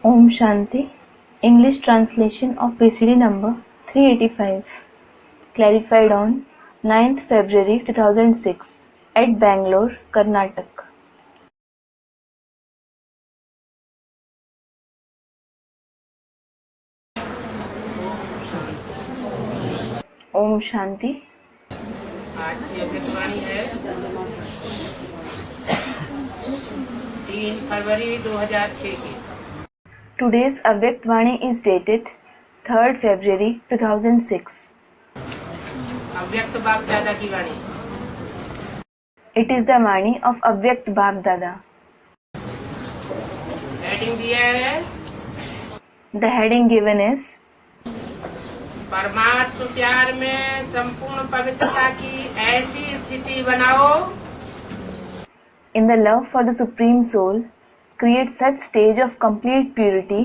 Om Shanti. English translation of VCD number 385. Clarified on 9th February 2006 at Bangalore, Karnataka. Om Shanti. आज की अमृतवाणी है 3 फरवरी 2006 की। Today's Avyakt Vani is dated 3rd February 2006. अव्यक्त बाप दादा की वाणी। It is the Vani of Avyakt Bap Dada. Heading दिया है The heading given is परमात्म प्यार में संपूर्ण पवित्रता की ऐसी स्थिति बनाओ In the love for the Supreme Soul, create such stage of complete purity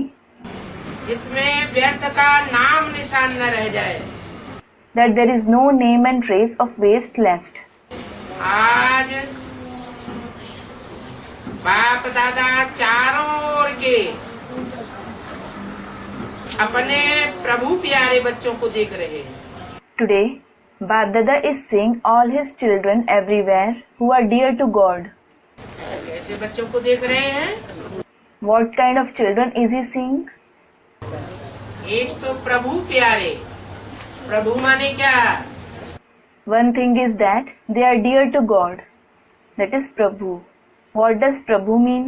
जिसमें व्यर्थ का नाम निशान न रह जाए। that there is no name and trace of waste left. आज बाप दादा चारों ओर के अपने प्रभु प्यारे बच्चों को देख रहे हैं। Today, Bap Dada is seeing all his children everywhere who are dear to God. कैसे बच्चों को देख रहे हैं? What kind of children is he seeing? एक तो प्रभु प्यारे। प्रभु माने क्या? One thing is that they are dear to God. That is Prabhu. What does Prabhu mean?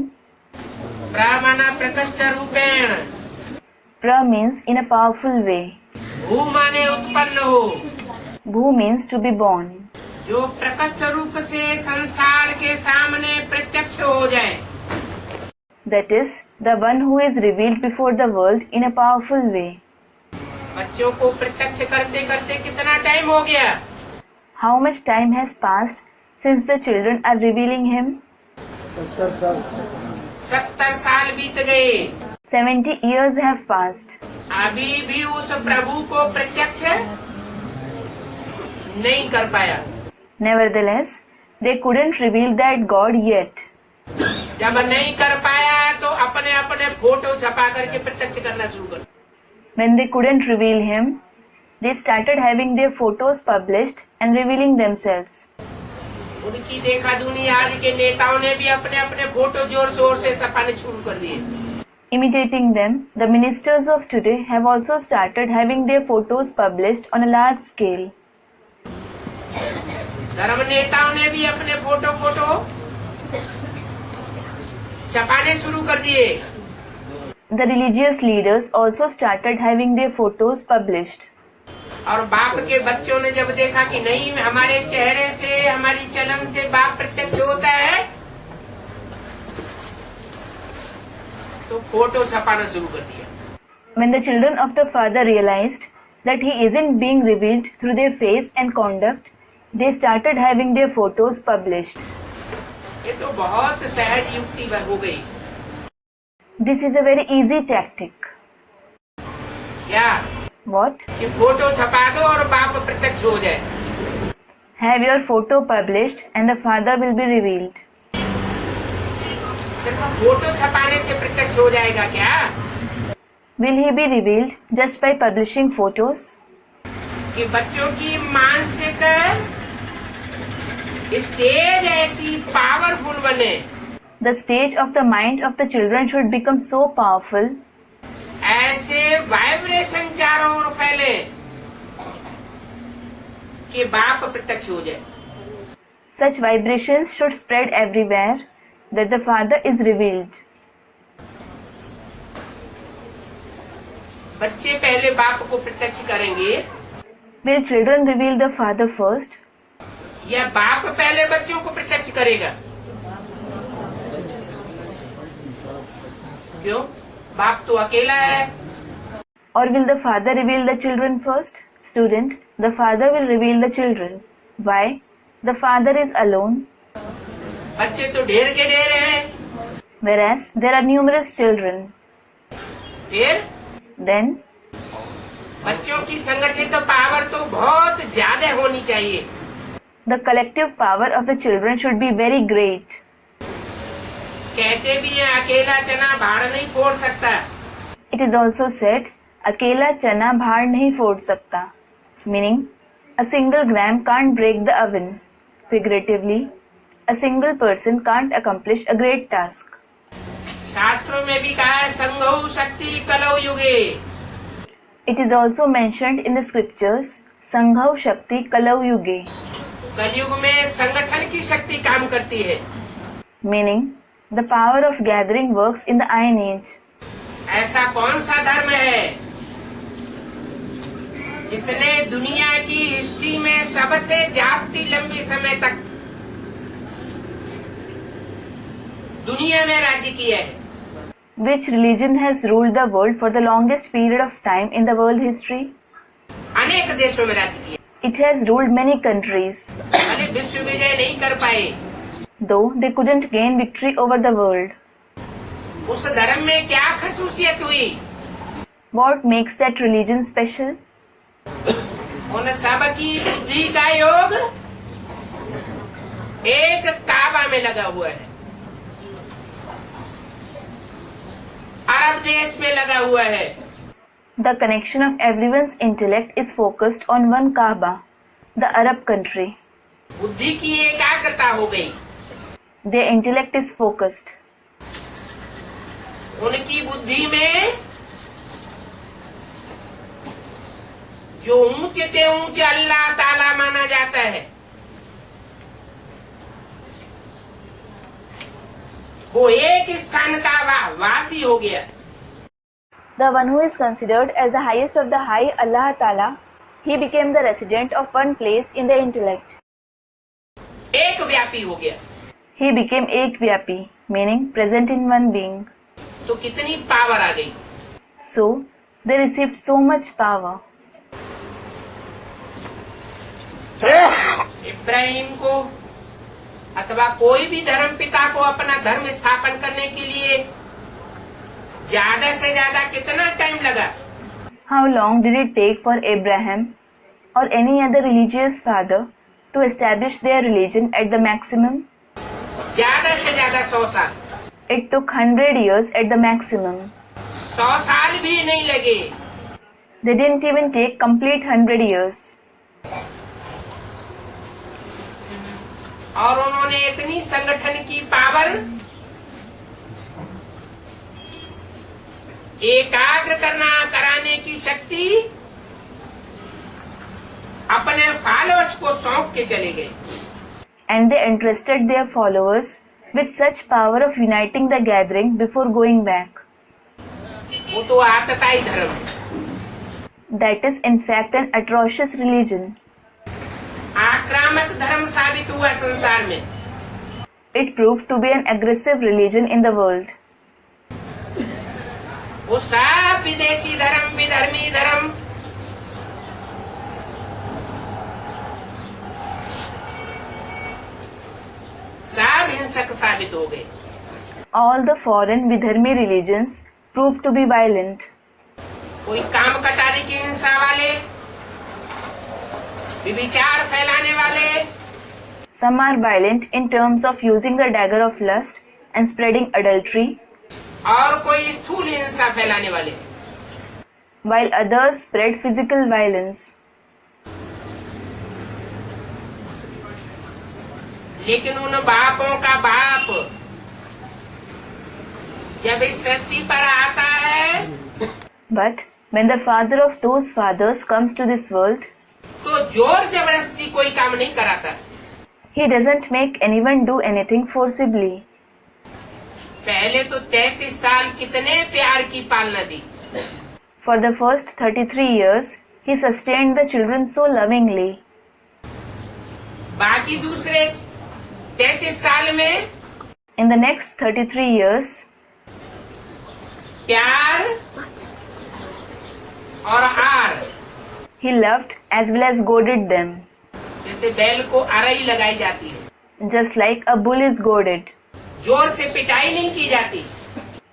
प्रा माना प्रकृष्ट रूपेण। Pra means in a powerful way. भू माने उत्पन्न हो। Bhu means to be born. जो प्रकृष्ट रूप से संसार के सामने प्रत्यक्ष हो जाए। That is the one who is revealed before the world in a powerful way. बच्चों को प्रत्यक्ष करते करते कितना टाइम हो गया? How much time has passed since the children are revealing him? 70 साल बीत गए। 70 years have passed. अभी भी उस प्रभु को प्रत्यक्ष नहीं कर पाया। Nevertheless, they couldn't reveal that God yet. जब नहीं कर पाया तो अपने अपने फोटो छपा करके प्रत्यक्ष करना शुरू कर। When they couldn't reveal him, they started having their photos published and revealing themselves. उनकी देखा दुनी आज के नेताओं ने भी अपने अपने फोटो जोर शोर से छपाने शुरू कर दिए। Imitating them, the ministers of today have also started having their photos published on a large scale. धर्म नेताओं ने भी अपने फोटो छपाने शुरू कर दिए। The religious leaders also started having their photos published. और बाप के बच्चों ने जब देखा कि नहीं हमारे चेहरे से हमारी चलन से बाप प्रत्यक्ष होता है तो फोटो छपाना शुरू कर दिया। When the children of the Father realized that he isn't being revealed through their face and conduct, they started having their photos published. ये तो बहुत सहज युक्ति हो गई। This is a very easy tactic. क्या? What? कि फोटो छपा दो और बाप प्रत्यक्ष हो जाए। Have your photo published and the Father will be revealed. सिर्फ फोटो छपाने से प्रत्यक्ष हो जाएगा क्या? Will he be revealed just by publishing photos? कि बच्चों की मानसिक स्टेज ऐसी पावरफुल बने। The stage of the mind of the children should become so powerful. ऐसे वाइब्रेशन चारों ओर फैले कि बाप प्रत्यक्ष हो जाए। Such vibrations should spread everywhere that the Father is revealed. बच्चे पहले बाप को प्रत्यक्ष करेंगे Will children reveal the Father first? या बाप पहले बच्चों को प्रत्यक्ष करेगा? क्यों? बाप तो अकेला है। Or will the Father reveal the children first? Student, the Father will reveal the children. Why? The Father is alone. बच्चे तो ढेर के ढेर हैं। Whereas there are numerous children. फिर Then, बच्चों की संगठित पावर तो बहुत ज्यादा होनी चाहिए। the collective power of the children should be very great. कहते भी हैं अकेला चना भाड़ नहीं फोड़ सकता। It is also said, अकेला चना भार नहीं फोड़ सकता, meaning a single gram can't break the oven. Figuratively, a single person can't accomplish a great task. शास्त्रों में भी कहा है संघौ शक्ति कलौ युगे. It is also mentioned in the scriptures, संघौ शक्ति कलौ युगे, कलयुग में संगठन की शक्ति काम करती है. meaning the power of gathering works in the Iron Age. ऐसा कौन सा धर्म है जिसने दुनिया की हिस्ट्री में सबसे जास्ती लंबी समय तक दुनिया में राज्य किया है? Which religion has ruled the world for the longest period of time in the world history? अनेक देशों में राज्य किया. It has ruled many countries, भले विश्व विजय नहीं कर पाए, though they couldn't gain victory over the world. उस धर्म में क्या खसूसियत हुई? What makes that religion special? उन सब की बुद्धि का योग एक काबा में लगा हुआ है, अरब देश में लगा हुआ है. The connection of everyone's intellect is focused on one Kaaba, the Arab country. बुद्धि की एकाग्रता हो गई. Their intellect is focused. उनकी बुद्धि में जो ऊंचे से ऊंचे अल्लाह ताला माना जाता है, वो एक स्थान का वासी हो गया. The one who is considered as the highest of the high Allah Ta'ala, he became the resident of one place in the intellect. एक व्यापी हो गया. He became Ekvyapi, meaning present in one being. तो कितनी power आ गई. So, they received so much power. Ibrahim को अथवा कोई भी धर्म पिता को अपना धर्म स्थापन करने के लिए ज्यादा से ज्यादा कितना टाइम लगा? How long did it take for Abraham or any other religious father to establish their religion at the maximum? ज्यादा से ज्यादा 100 साल. It took 100 years at the maximum. 100 साल भी नहीं लगे. They didn't even take complete 100 years. और उन्होंने इतनी संगठन की पावर, एकाग्र कराने की शक्ति अपने फॉलोअर्स को सौंप के चले गए. And they entrusted their followers with such power of uniting the gathering before going back. वो तो आतताई धर्म है. That is in fact an atrocious religion. आक्रामक धर्म साबित हुआ संसार में. It proved to be an aggressive religion in the world. वो सब विदेशी धर्म, विधर्मी धर्म सब हिंसक साबित हो गए. All the foreign Vidharmi religions proved to be violent. कोई काम कटाने की हिंसा वाले, विचार फैलाने वाले, Some are violent in terms of using the dagger of lust and spreading adultery, और कोई स्थूल हिंसा फैलाने वाले. while others spread physical violence. लेकिन उन बापों का बाप जब इस सृष्टि पर आता है, But when the father of those fathers comes to this world, तो जोर जबरदस्ती कोई काम नहीं कराता. he doesn't make anyone do anything forcibly. पहले तो 33 साल कितने प्यार की पालना दी. For the first 33 years, he sustained the children so lovingly. बाकी दूसरे 33 साल में In the next 33 years, प्यार और हार, he loved as well as goaded them, जैसे बैल को अरई लगाई जाती है, just like a bull is goaded. जोर से पिटाई नहीं की जाती.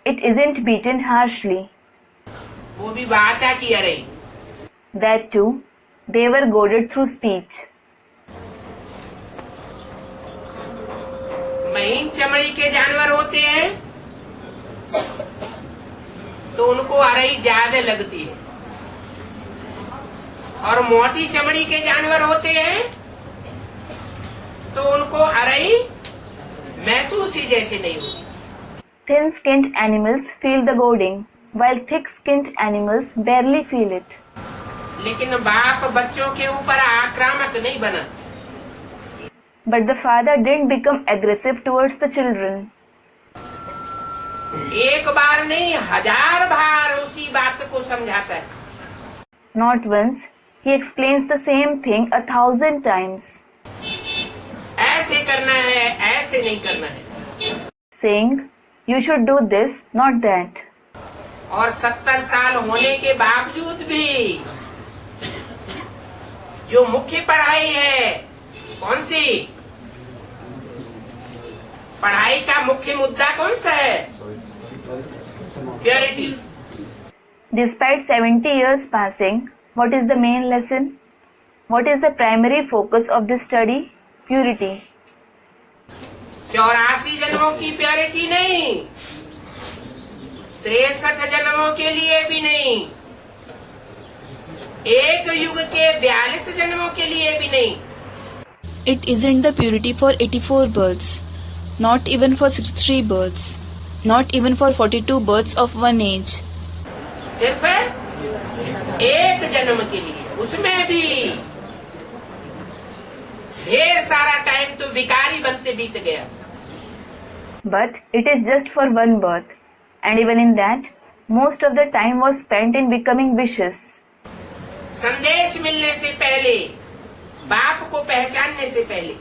It isn't beaten harshly. वो भी वाचा की अरई. That too, they were goaded through speech. महीन चमड़ी के जानवर होते हैं, तो उनको अरई ज्यादा लगती है, और मोटी चमड़ी के जानवर होते हैं तो उनको अरई महसूस ही जैसे नहीं होती। Thin-skinned animals feel the goading, while thick-skinned animals barely feel it. लेकिन बाप बच्चों के ऊपर आक्रामक नहीं बना। But the father didn't become aggressive towards the children. एक बार नहीं 1000 बार उसी बात को समझाता है। Not once, he explains the same thing 1000 times, ऐसे करना है, ऐसे नहीं करना है। saying, you should do this, not that. और 70 साल होने के बावजूद भी जो मुख्य पढ़ाई है, कौन सी पढ़ाई का मुख्य मुद्दा कौन सा है? Purity. Despite 70 years passing, what is the main lesson? What is the primary focus of this study? Purity. 84 जन्मों की प्योरिटी नहीं, 63 जन्मों के लिए भी नहीं, एक युग के 42 जन्मों के लिए भी नहीं। It isn't the purity for 84 births, not even for 63 births, not even for 42 births of one age. सिर्फ एक जन्म के लिए, उसमें भी ढेर सारा टाइम तो विकारी बनते बीत गया। But it is just for one birth, and even in that, most of the time was spent in becoming vicious. संदेश मिलने से पहले, बाप को पहचानने से पहले,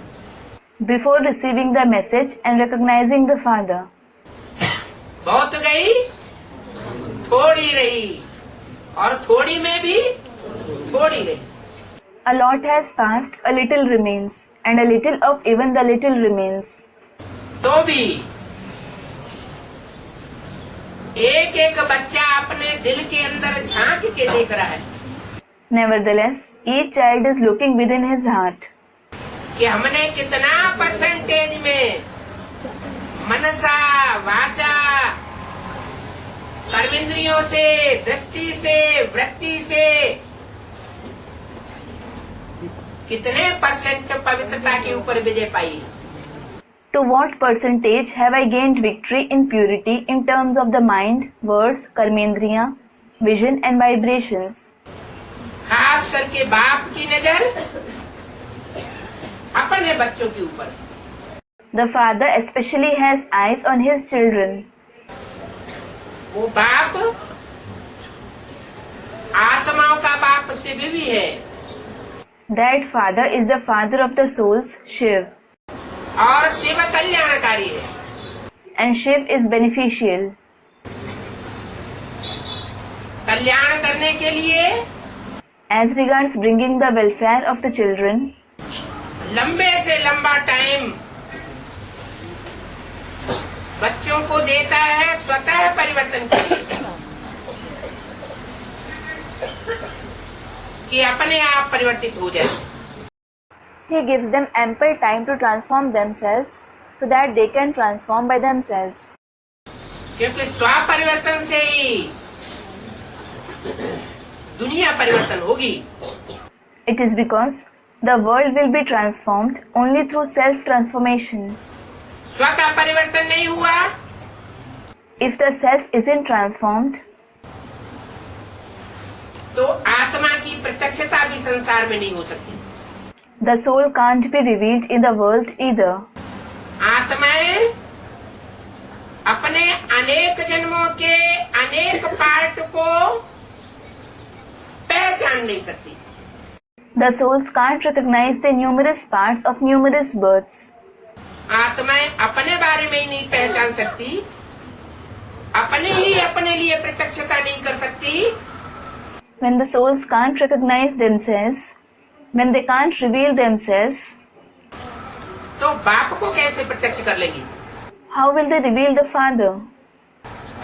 Before receiving the message and recognizing the father. बहुत गई, थोड़ी रही, और थोड़ी में भी थोड़ी रही। A lot has passed, a little remains, and a little of even the little remains. तो भी एक एक बच्चा अपने दिल के अंदर झांक के देख रहा है Nevertheless, each child is looking within his heart. कि हमने कितना परसेंटेज में मनसा, वाचा, कर्मेंद्रियों से, दृष्टि से, वृत्ति से कितने परसेंट पवित्रता के ऊपर विजय पाई है। To what percentage have I gained victory in purity in terms of the mind, words, karmendriya, vision and vibrations? खास करके बाप की नजर अपने बच्चों के ऊपर। The father especially has eyes on his children. वो बाप आत्माओं का बाप शिव भी है, That father is the father of the souls, Shiv, और शिव कल्याणकारी है। and Shiv is beneficial. कल्याण करने के लिए As regards bringing the welfare of the children, लंबे से लंबा टाइम बच्चों को देता है स्वतः परिवर्तन के लिए, कि अपने आप परिवर्तित हो जाए। he gives them ample time to transform themselves so that they can transform by themselves. क्योंकि स्व परिवर्तन से ही दुनिया परिवर्तन होगी। It is because the world will be transformed only through self-transformation. स्व का परिवर्तन नहीं हुआ If the self isn't transformed, तो आत्मा की प्रत्यक्षता भी संसार में नहीं हो सकती। the soul can't be revealed in the world either. आत्माएं अपने अनेक जन्मों के अनेक पार्ट को पहचान नहीं सकती। The souls can't recognize the numerous parts of numerous births. आत्माएं अपने बारे में ही नहीं पहचान सकती, अपने लिए प्रत्यक्षता नहीं कर सकती, When the souls can't recognize themselves, when they can't reveal themselves, तो बाप को कैसे प्रत्यक्ष कर लेगी? how will they reveal the Father?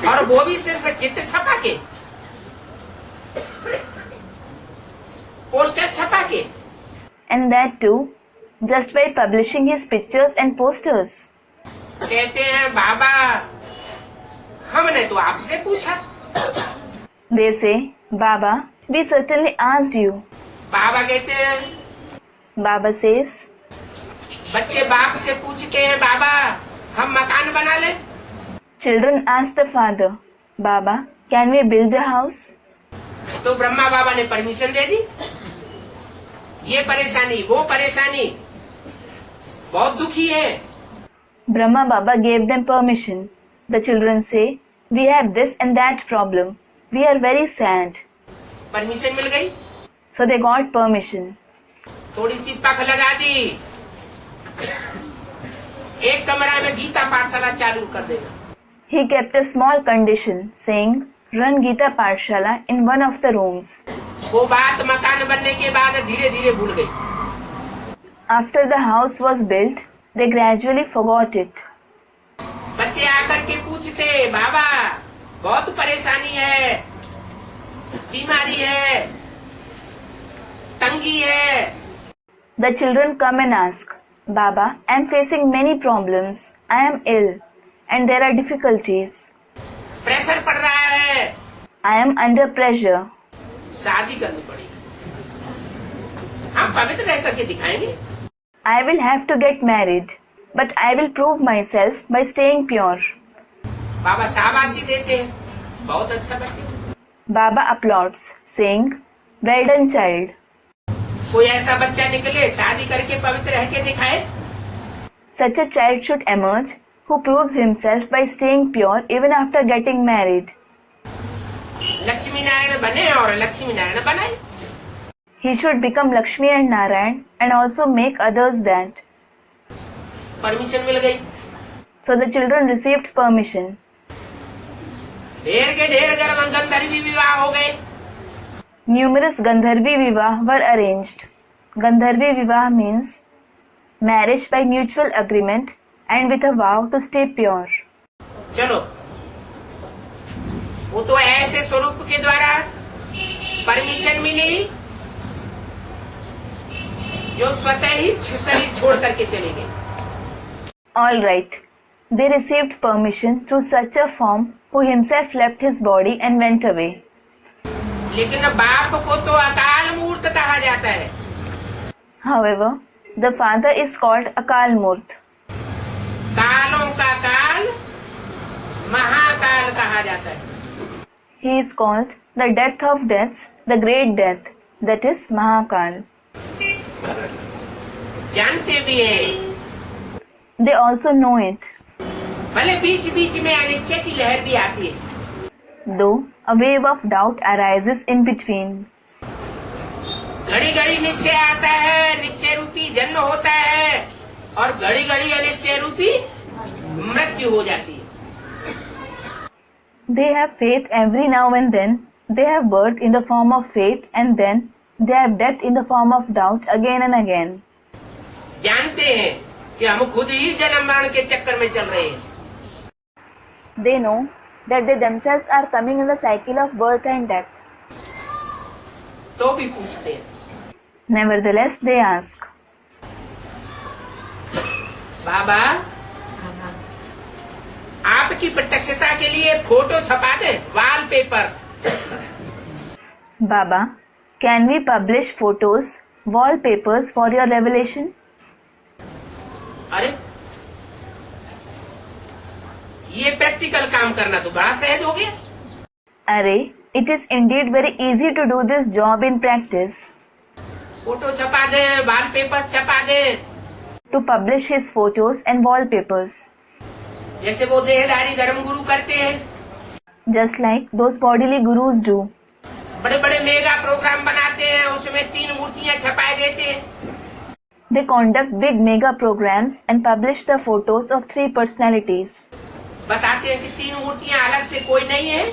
और वो भी सिर्फ चित्र छपा के, पोस्टर छपा के। And that too, just by publishing his pictures and posters. कहते हैं बाबा हमने तो आपसे पूछा, They say, Baba, we certainly asked you. बाबा कहते हैं, Baba says, बच्चे बाप से पूछते हैं, बाबा हम मकान बना ले? children ask the father, Baba, can we build a house? तो ब्रह्मा बाबा ने परमिशन दे दी। ये परेशानी वो परेशानी, बहुत दुखी है। Brahma Baba gave them permission. The children say, we have this and that problem. We are very sad. Permission मिल गई, So they got permission. थोड़ी सी पख लगा दी, एक कमरा में गीता पाठशाला चालू कर देना। He kept a small condition saying, run Gita Pathshala in one of the rooms. वो बात मकान बनने के बाद धीरे धीरे भूल गई। After the house was built, they gradually forgot it. बच्चे आकर के पूछते, बाबा बहुत परेशानी है, बीमारी है, तंगी है। The children come and ask, Baba, I am facing many problems. I am ill and there are difficulties. Pressure पड़ रहा है, I am under pressure. शादी करनी पड़ेगी, हम पवित्र रह करके दिखाएंगे। I will have to get married, but I will prove myself by staying pure. बाबा शाबाशी देते हैं, बहुत अच्छा बच्चे। Baba applauds, saying, well done child. कोई ऐसा बच्चा निकले शादी करके पवित्र रह के दिखाए। Such a child should emerge who proves himself by staying pure even after getting married. Lakshmi Narayan बने और लक्ष्मी नारायण बनाए। He should become Lakshmi and Narayan and also make others that. Permission मिल गई, So the children received permission. ढेर के ढेर गंधर्वी विवाह हो गए। Numerous Gandharvi Vivah were arranged. Gandharvi Vivah means marriage by mutual agreement and with a vow to stay pure. चलो, वो तो ऐसे स्वरूप के द्वारा परमिशन मिली जो स्वतः ही शरीर छोड़ करके चले गए। All right. They received permission through such a form who himself left his body and went away. लेकिन बाप को तो अकाल मूर्त कहा जाता है। However, the father is called Akal Murt. कालों का काल महाकाल कहा जाता है। He is called the death of deaths, the great death, that is Mahakal. जानते भी हैं, They also know it, भले बीच बीच में अनिश्चय की लहर भी आती है। though a wave of doubt arises in between. घड़ी घड़ी निश्चय आता है, निश्चय रूपी जन्म होता है, और घड़ी घड़ी अनिश्चय रूपी मृत्यु हो जाती है। They have faith every now and then. They have birth in the form of faith and then they have death in the form of doubt again and again. जानते हैं कि हम खुद ही जन्म मरण के चक्कर में चल रहे हैं। They know that they themselves are coming in the cycle of birth and death. तो भी पूछते हैं, Nevertheless, they ask, बाबा आपकी प्रत्यक्षता के लिए फोटो छपा दे, wallpapers. Baba, can we publish photos, wallpapers for your revelation? अरे ये प्रैक्टिकल काम करना तो बड़ा सहज हो गया। Array, it is indeed very easy to do this job in practice. Photo छपा दे, वॉलपेपर छपा दे, To publish his photos and wallpapers, जैसे वो देहधारी धर्म गुरु करते हैं। just like those bodily gurus do. बड़े बड़े मेगा प्रोग्राम बनाते हैं, उसमें 3 मूर्तियां छपाए देते हैं। They conduct big mega programs and publish the photos of 3 personalities. बताते हैं कि 3 मूर्तियां अलग से कोई नहीं है,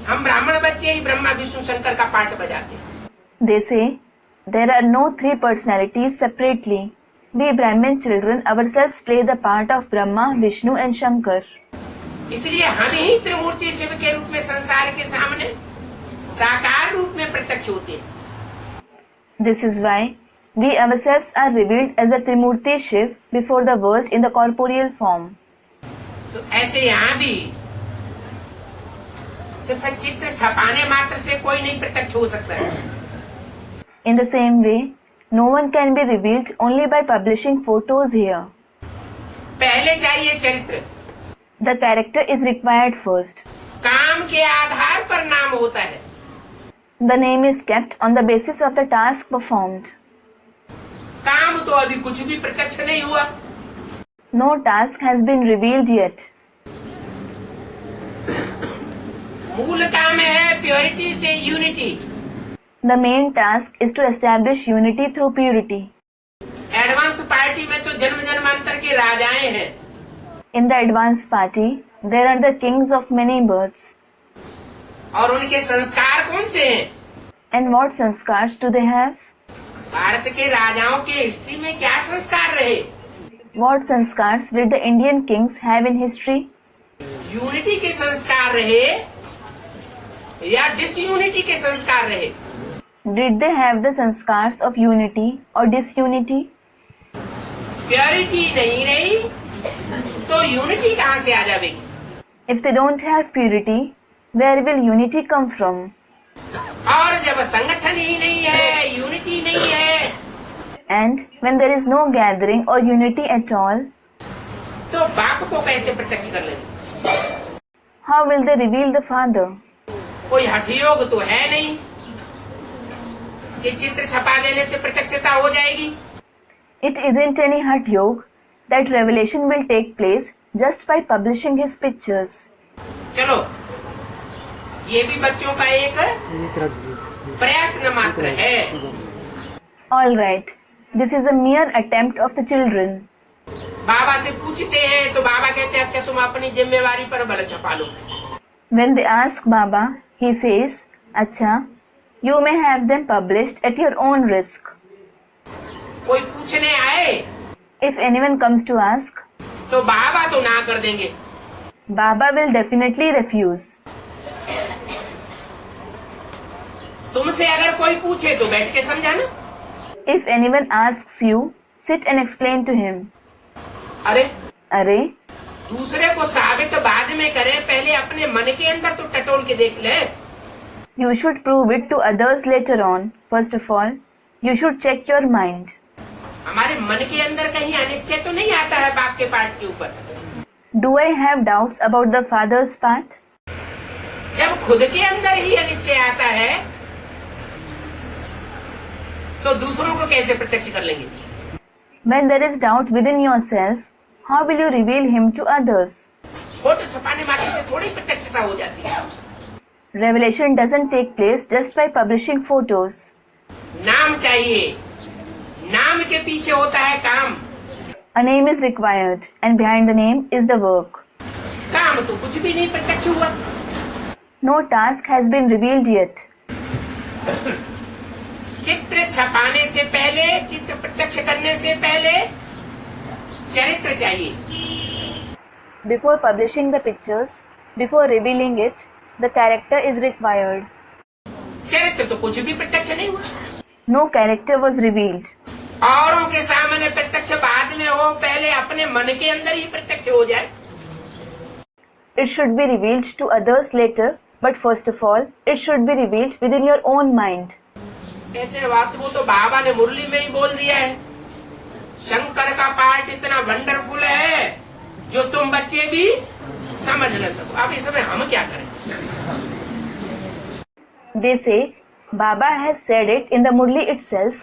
हम ब्राह्मण बच्चे ही ब्रह्मा विष्णु शंकर का पाठ बजाते हैं। They say, there are no 3 personalities separately. We Brahmin children ourselves play the part of Brahma, Vishnu and Shankar. इसलिए हम ही त्रिमूर्ति शिव के रूप में संसार के सामने साकार रूप में प्रत्यक्ष होते हैं। This is why we ourselves are revealed as a Trimurti Shiv before the world in the corporeal form. तो ऐसे यहाँ भी सिर्फ चित्र छपाने मात्र से कोई नहीं प्रत्यक्ष हो सकता है। In the same way, no one can be revealed only by publishing photos here. पहले चाहिए चरित्र। The character is required first. काम के आधार पर नाम होता है। The name is kept on the basis of the task performed. काम तो अभी कुछ भी प्रत्यक्ष नहीं हुआ। No task has been revealed yet. मूल काम है प्योरिटी से unity. The main task is to establish unity through purity. Advance party में तो जन्म जन्मांतर के राजाएं हैं। In the advanced party, there are the kings of many births. और उनके संस्कार कौन से हैं? And what sanskars do they have? Bharat के राजाओं के हिस्ट्री में क्या संस्कार रहे? What sanskars did the Indian kings have in history? Unity के संस्कार रहे या डिसयूनिटी के संस्कार रहे? Did they have the sanskars of unity or disunity? Purity नहीं रही तो यूनिटी कहाँ से आ जाएगी? If they don't have purity, where will unity come from? और जब संगठन ही नहीं है, यूनिटी नहीं है, And when there is no gathering or unity at all, तो बाप को कैसे प्रत्यक्ष कर लेंगे? how will they reveal the Father? कोई हठयोग तो है नहीं कि चित्र छपा देने से प्रत्यक्षता हो जाएगी। It isn't any Hat Yog that revelation will take place just by publishing his pictures. चलो, ये भी बच्चों का एक प्रयत्न मात्र है। All right, this is a mere attempt of the children. बाबा से पूछते हैं तो बाबा कहते हैं अच्छा तुम अपनी जिम्मेवारी पर भले छपा लो। When they ask Baba, he says, "Acha, you may have them published at your own risk." कोई पूछने आए If anyone comes to ask, तो बाबा तो ना कर देंगे। Baba will definitely refuse. तुमसे अगर कोई पूछे तो बैठ के समझाना। If anyone asks you, sit and explain to him. अरे अरे, दूसरे को साबित बाद में करें, पहले अपने मन के अंदर तो टटोल के देख ले। you should prove it to others later on. First of all, you should check your mind. हमारे मन के अंदर कहीं अनिश्चय तो नहीं आता है बाप के पाठ के ऊपर? Do I have doubts about the Father's part? जब खुद के अंदर ही अनिश्चय आता है तो दूसरों को कैसे प्रत्यक्ष कर लेंगे? When there is doubt within yourself, how will you reveal him to others? Photo छपाने मात्र से थोड़ी प्रत्यक्षता हो जाती है। Revelation doesn't take place just by publishing photos. नाम चाहिए, नाम के पीछे होता है काम। A name is required, and behind the name is the work. काम तो कुछ भी नहीं प्रत्यक्ष हुआ। No task has been revealed yet. चित्र छपाने से पहले, चित्र प्रत्यक्ष करने से पहले चरित्र चाहिए। Before publishing the pictures, before revealing it, the character is required. चरित्र तो कुछ भी प्रत्यक्ष नहीं हुआ। No character was revealed. औरों के सामने प्रत्यक्ष बाद में हो, पहले अपने मन के अंदर ही प्रत्यक्ष हो जाए। It should be revealed to others later, but first of all, it should be revealed within your own mind. कहते हैं बात वो तो बाबा ने मुरली में ही बोल दिया है, शंकर का पाठ इतना वंडरफुल है जो तुम बच्चे भी समझ न सको। अब इस समय हम क्या करें? They say, Baba has said it in the Murli itself,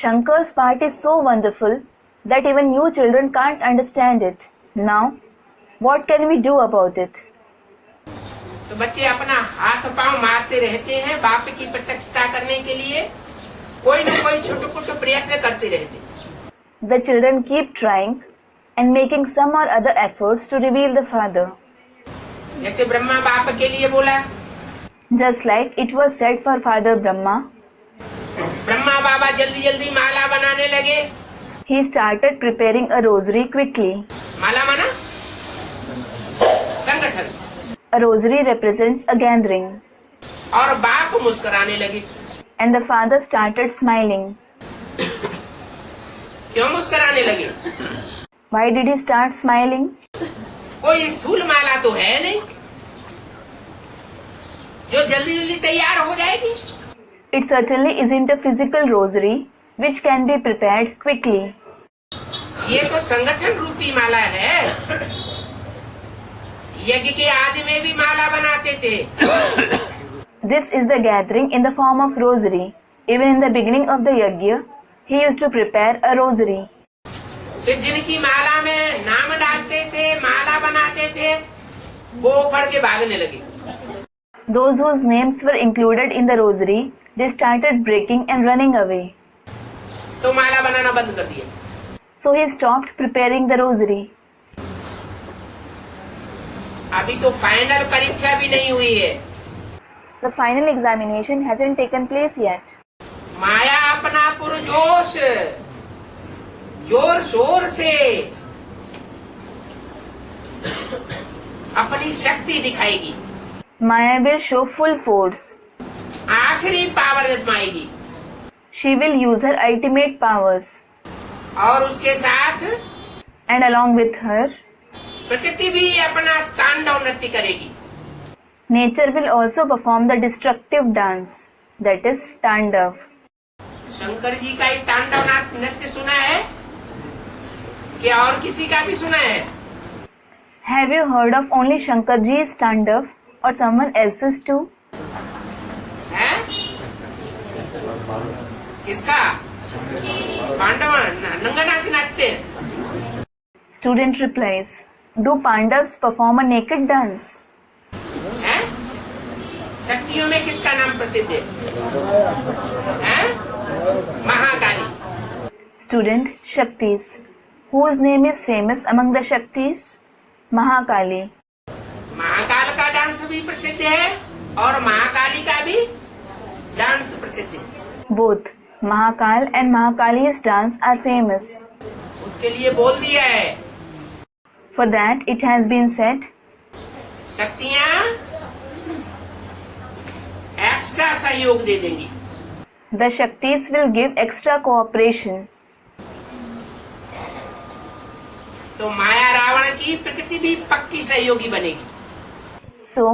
Shankar's part is so wonderful that even you children can't understand it. Now, what can we do about it? तो बच्चे अपना हाथ पांव मारते रहते हैं बाप की प्रत्यक्षता करने के लिए, कोई न कोई छोटे छोटे प्रयत्न करते रहते। The children keep trying and making some or other efforts to reveal the Father. जैसे ब्रह्मा बाप के लिए बोला, Just like it was said for Father Brahma, Brahma बाबा जल्दी जल्दी माला बनाने लगे। he started preparing a rosary quickly. माला माना संगठन, A rosary represents a gathering. और बाप मुस्कुराने लगे। And the Father started smiling. क्यों मुस्कुराने लगे? Why did he start smiling? कोई स्थूल माला तो है नहीं, जो जल्दी जल्दी तैयार हो जाएगी। It certainly isn't a physical rosary which can be prepared quickly. ये तो संगठन रूपी माला है। यज्ञ के आदि में भी माला बनाते थे। This is the gathering in the form of rosary. Even in the beginning of the yajna, he used to prepare a rosary. फिर जिनकी माला में नाम डालते थे, माला बनाते थे, वो उखड़ के भागने लगे। Those whose names were included in the rosary, they started breaking and running away. तो माला बनाना बंद कर दिया। So he stopped preparing the rosary. अभी तो फाइनल परीक्षा भी नहीं हुई है। The final examination hasn't taken place yet. माया अपना पुरजोश जोर शोर से अपनी शक्ति दिखाएगी। Maya will show full force. आखिरी power आजमाएगी। She will use her ultimate powers. और उसके साथ And along with her, प्रकृति भी अपना तांडव नृत्य करेगी। nature will also perform the destructive dance, that is Tandav. Shankar ji का ही तांडव नृत्य सुना है क्या और किसी का भी सुना है? Have you heard of only Shankarji's Tandav or someone else's too? है? किसका? पांडव नंगा नाच नाचते हैं। Student replies, do Pandavas perform a naked dance? हैं? शक्तियों में किसका नाम प्रसिद्ध है? हैं? Mahakali. Student Shaktis. Whose name is famous among the Shaktis? Mahakali. Mahakal का डांस भी प्रसिद्ध है और महाकाली का भी डांस प्रसिद्ध है। Both Mahakal and Mahakali's dance are famous. उसके लिए बोल दिया है। For that it has been said, शक्तियाँ एक्स्ट्रा सहयोग दे देंगी। the Shaktis will give extra cooperation. तो माया रावण की प्रकृति भी पक्की सहयोगी बनेगी। So,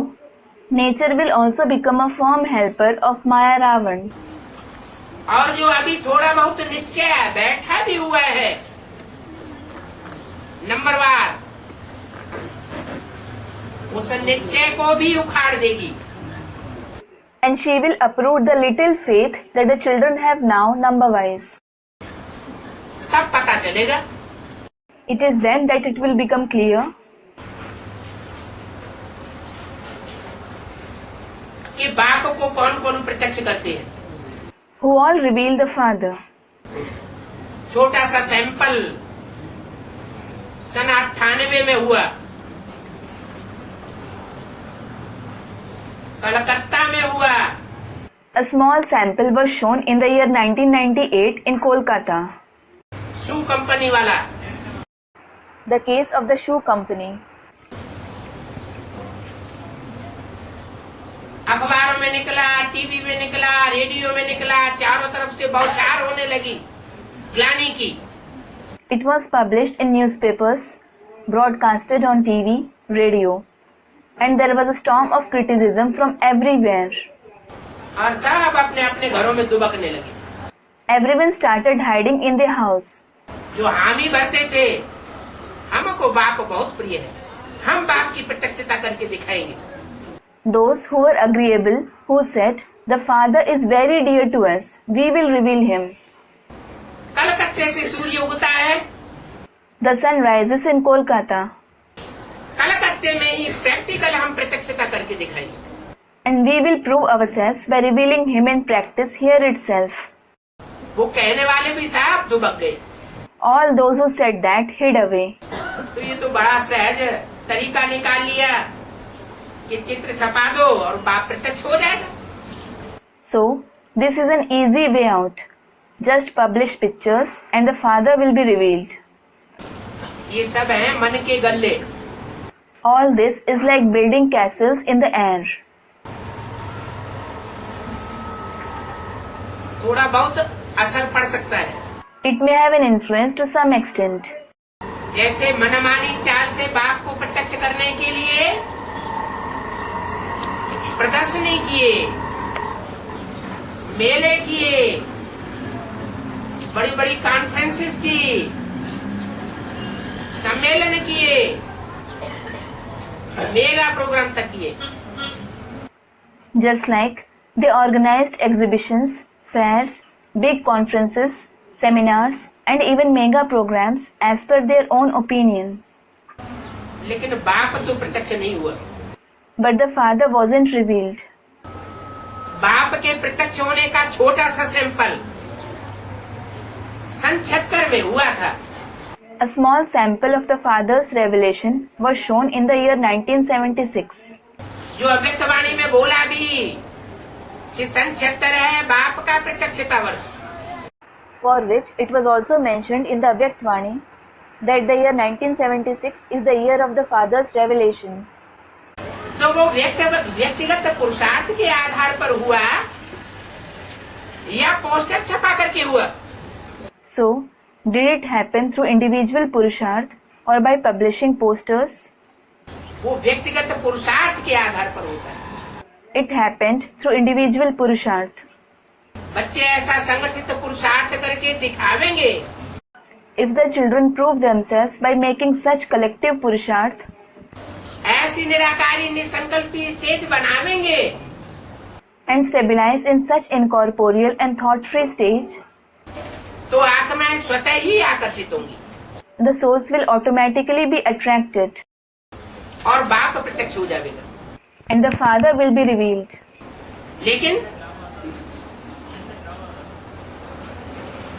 nature will also become a firm helper of Maya Ravan. और जो अभी थोड़ा बहुत निश्चय बैठा भी हुआ है नंबरवार, उस निश्चय को भी उखाड़ देगी। And she will uproot the little faith that the children have now number-wise. तब पता चलेगा It is then that it will become clear कि बाप को कौन कौन प्रत्यक्ष करते हैं। who all reveal the Father. छोटा सा सैंपल सन 98 में हुआ, कलकत्ता में हुआ। A small sample was shown in the year 1998 in Kolkata. Shoe company वाला। The case of the shoe company. अखबारों में निकला, टीवी में निकला, रेडियो में निकला, चारों तरफ से बौछार होने लगी ग्लानि की। It was published in newspapers, broadcasted on TV, radio, and there was a storm of criticism from everywhere. और सब अपने अपने घरों में दुबकने लगे। Everyone started hiding in their house. जो हामी भरते थे, हमको बाप बहुत प्रिय है, हम बाप की प्रत्यक्षता करके दिखाएंगे। Those who were agreeable, who said, the Father is very dear to us, we will reveal him. कलकत्ते से सूर्य उगता है, The sun rises in Kolkata, कलकत्ते में ही प्रैक्टिकल हम प्रत्यक्षता करके दिखाएंगे। and we will prove ourselves by revealing him in practice here itself. वो कहने वाले भी साहब दुबक गए। All those who said that hid away. तो ये तो बड़ा सहज तरीका निकाल लिया, ये चित्र छपा दो और बाप प्रत्यक्ष हो जाएगा। So, this is an easy way out. Just publish pictures and the Father will be revealed. ये सब है मन के गल्ले। All this is like building castles in the air. थोड़ा बहुत असर पड़ सकता है, It may have an influence to some extent. जैसे मनमानी चाल से बाप को प्रत्यक्ष करने के लिए प्रदर्शनी किए, मेले किए, बड़ी बड़ी कॉन्फ्रेंसेस की, सम्मेलन किए, मेगा प्रोग्राम तक किए. Just like they organized exhibitions, fairs, big conferences, seminars, and even mega programs as per their own opinion. लेकिन बाप तो प्रत्यक्ष नहीं हुआ. But the Father wasn't revealed. बाप के प्रत्यक्ष होने का छोटा सा सैंपल सन 76 में हुआ था. A small sample of the Father's revelation was shown in the year 1976. जो अव्यक्तवाणी में बोला भी कि सन 76 है बाप का प्रत्यक्षता वर्ष. For which it was also mentioned in the Avyaktvani that the year 1976 is the year of the Father's revelation. तो वो व्यक्तिगत पुरुषार्थ के आधार पर हुआ या पोस्टर छपा करके हुआ? So, did it happen through individual Purusharth or by publishing posters? वो व्यक्तिगत पुरुषार्थ के आधार पर होता है. It happened through individual Purusharth. बच्चे ऐसा संगठित पुरुषार्थ करके दिखावेंगे. If the children prove themselves by making such collective Purusharth, ऐसी निराकारी निसंकल्पी stage बनावेंगे and stabilize in such incorporeal and thought-free stage, तो आत्माएं स्वतः ही आकर्षित होंगी the souls will automatically be attracted और बाप प्रत्यक्ष हो जाएगा. and the Father will be revealed. लेकिन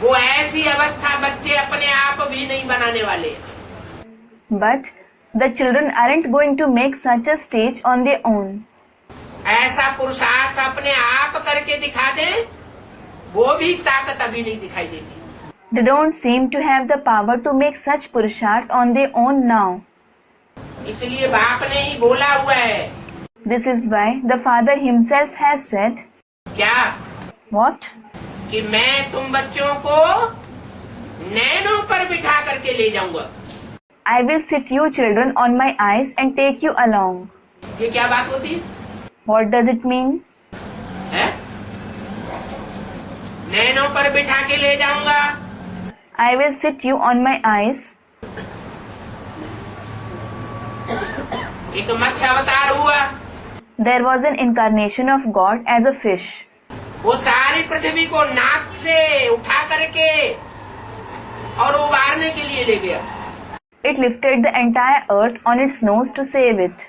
वो ऐसी अवस्था बच्चे अपने आप भी नहीं बनाने वाले. But the children aren't going to make such a stage on their own. ऐसा पुरुषार्थ अपने आप करके दिखा दें, वो भी ताकत अभी नहीं दिखाई देती. They don't seem to have the power to make such Purusharth on their own now. इसलिए बाप ने ही बोला हुआ है. This is why the Father himself has said, क्या? what? कि मैं तुम बच्चों को नैनों पर बिठा करके ले जाऊंगा. I will sit you children on my eyes and take you along. ये क्या बात होती है? What does it mean? है? नैनों पर बिठा के ले जाऊंगा. I will sit you on my eyes. एक मत्स्य अवतार हुआ. There was an incarnation of God as a fish. वो सारी पृथ्वी को नाक से उठा करके और उबारने के लिए ले गया. It lifted the entire earth on its nose to save it.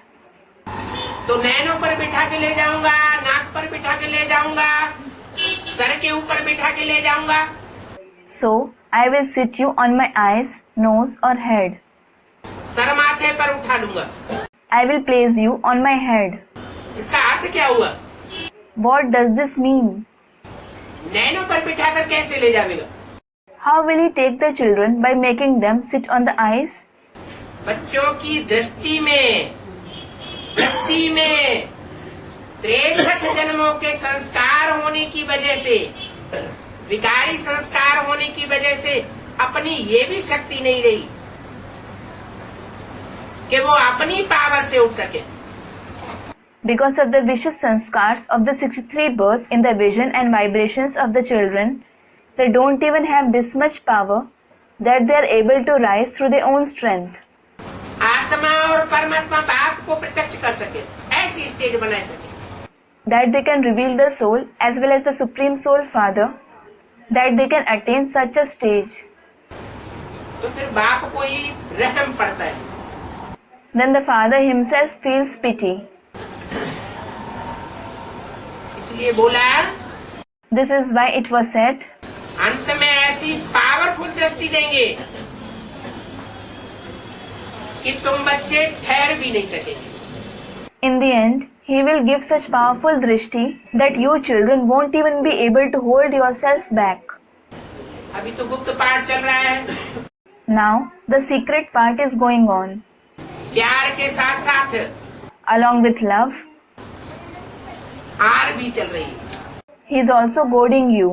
तो नैनों पर बिठा के ले जाऊंगा, नाक पर बिठा के ले जाऊंगा, सर के ऊपर बिठा के ले जाऊंगा. So, I will sit you on my eyes, nose or head. Sir माथे पर उठा लूंगा. I will place you on my head. इसका अर्थ क्या हुआ? What does this mean? नैनों पर बिठा कर कैसे ले जाएगा? How will he take the children by making them sit on the eyes? बच्चों की दृष्टि में, दृष्टि में 63 जन्मों के संस्कार होने की वजह से, विकारी संस्कार होने की वजह से अपनी ये भी शक्ति नहीं रही कि वो अपनी पावर से उठ सके. Because of the vicious sanskars of the 63 births in the vision and vibrations of the children, they don't even have this much power that they are able to rise through their own strength. आत्मा और परमात्मा बाप को प्रत्यक्ष कर सके, ऐसी stage बना सके. That they can reveal the soul as well as the Supreme Soul Father, that they can attain such a stage. तो फिर बाप को ही रहम पड़ता है. Then the Father himself feels pity. इसलिए बोला, This is why it was said, अंत में ऐसी पावरफुल दृष्टि देंगे कि तुम बच्चे ठहर भी नहीं सकेंगे. in the end, he will give such powerful drishti that you children won't even be able to hold yourself back. अभी तो गुप्त पाठ चल रहा है. Now, the secret part is going on. प्यार के साथ साथ Along with love, आर भी चल रही है. he is also goading you.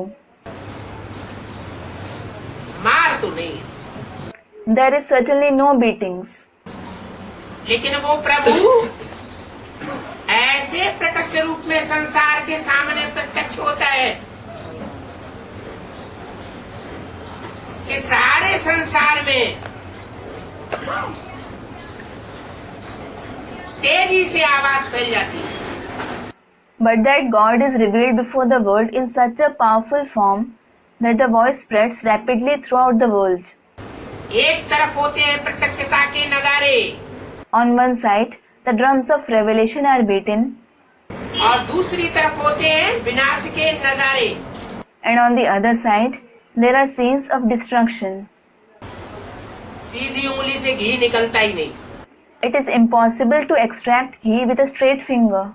मार तो नहीं, There is certainly no beatings. लेकिन वो प्रभु ऐसे ऐसे प्रकट रूप में संसार के सामने प्रत्यक्ष होता है कि सारे संसार में तेजी से आवाज फैल जाती है। But that God is revealed before the world in such a powerful form that the voice spreads rapidly throughout the world. एक तरफ होते हैं प्रत्यक्षता के नगारे, On one side, the drums of revelation are beaten, और दूसरी तरफ होते हैं विनाश के नजारे। and on the other side, there are scenes of destruction. सीधी उंगली से घी निकलता ही नहीं। It is impossible to extract ghee with a straight finger.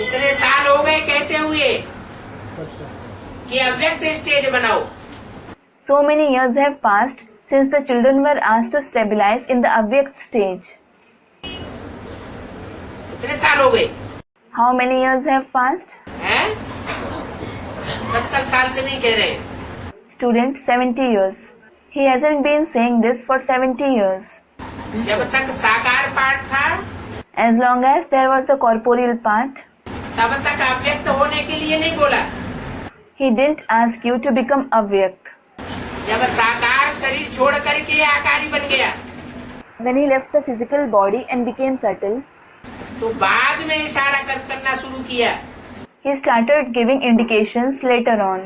इतने साल हो गए कहते हुए कि अव्यक्त स्टेज बनाओ। So many years have passed since the children were asked to stabilize in the Avyakt stage. इतने साल हो गए How many years have passed? हैं? 70 साल से नहीं कह रहे। Student, 70 years. He hasn't been saying this for 70 years. जब तक साकार पाठ था As long as there was the corporeal part, तब तक अव्यक्त होने के लिए नहीं बोला। he didn't ask you to become Avyakt. जब साकार शरीर छोड़ करके आकारी बन गया When he left the physical body and became subtle, तो बाद में इशारा करना शुरू किया he started giving indications later on,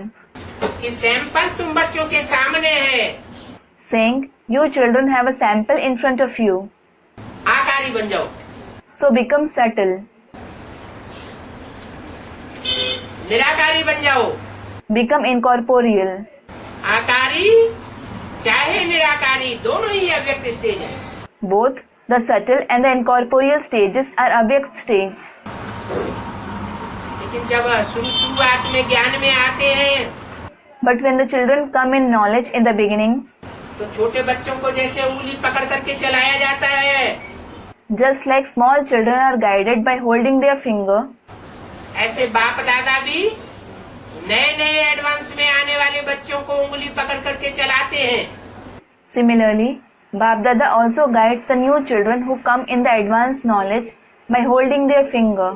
कि सैंपल तुम बच्चों के सामने है, saying, you children have a sample in front of you, आकारी बन जाओ। so become subtle, निराकारी बन जाओ। become incorporeal. आकारी चाहे निराकारी दोनों ही अव्यक्त स्टेज है। Both the subtle and the incorporeal stages are Avyakt stage. लेकिन जब शुरुआत में ज्ञान में आते हैं But when the children come in knowledge in the beginning, तो छोटे बच्चों को जैसे उंगली पकड़ करके चलाया जाता है, just like small children are guided by holding their finger, ऐसे बाप दादा भी नए नए एडवांस में आने वाले बच्चों को उंगली पकड़ करके चलाते हैं। similarly, Bap Dada also guides the new children who come in the advanced knowledge by holding their finger.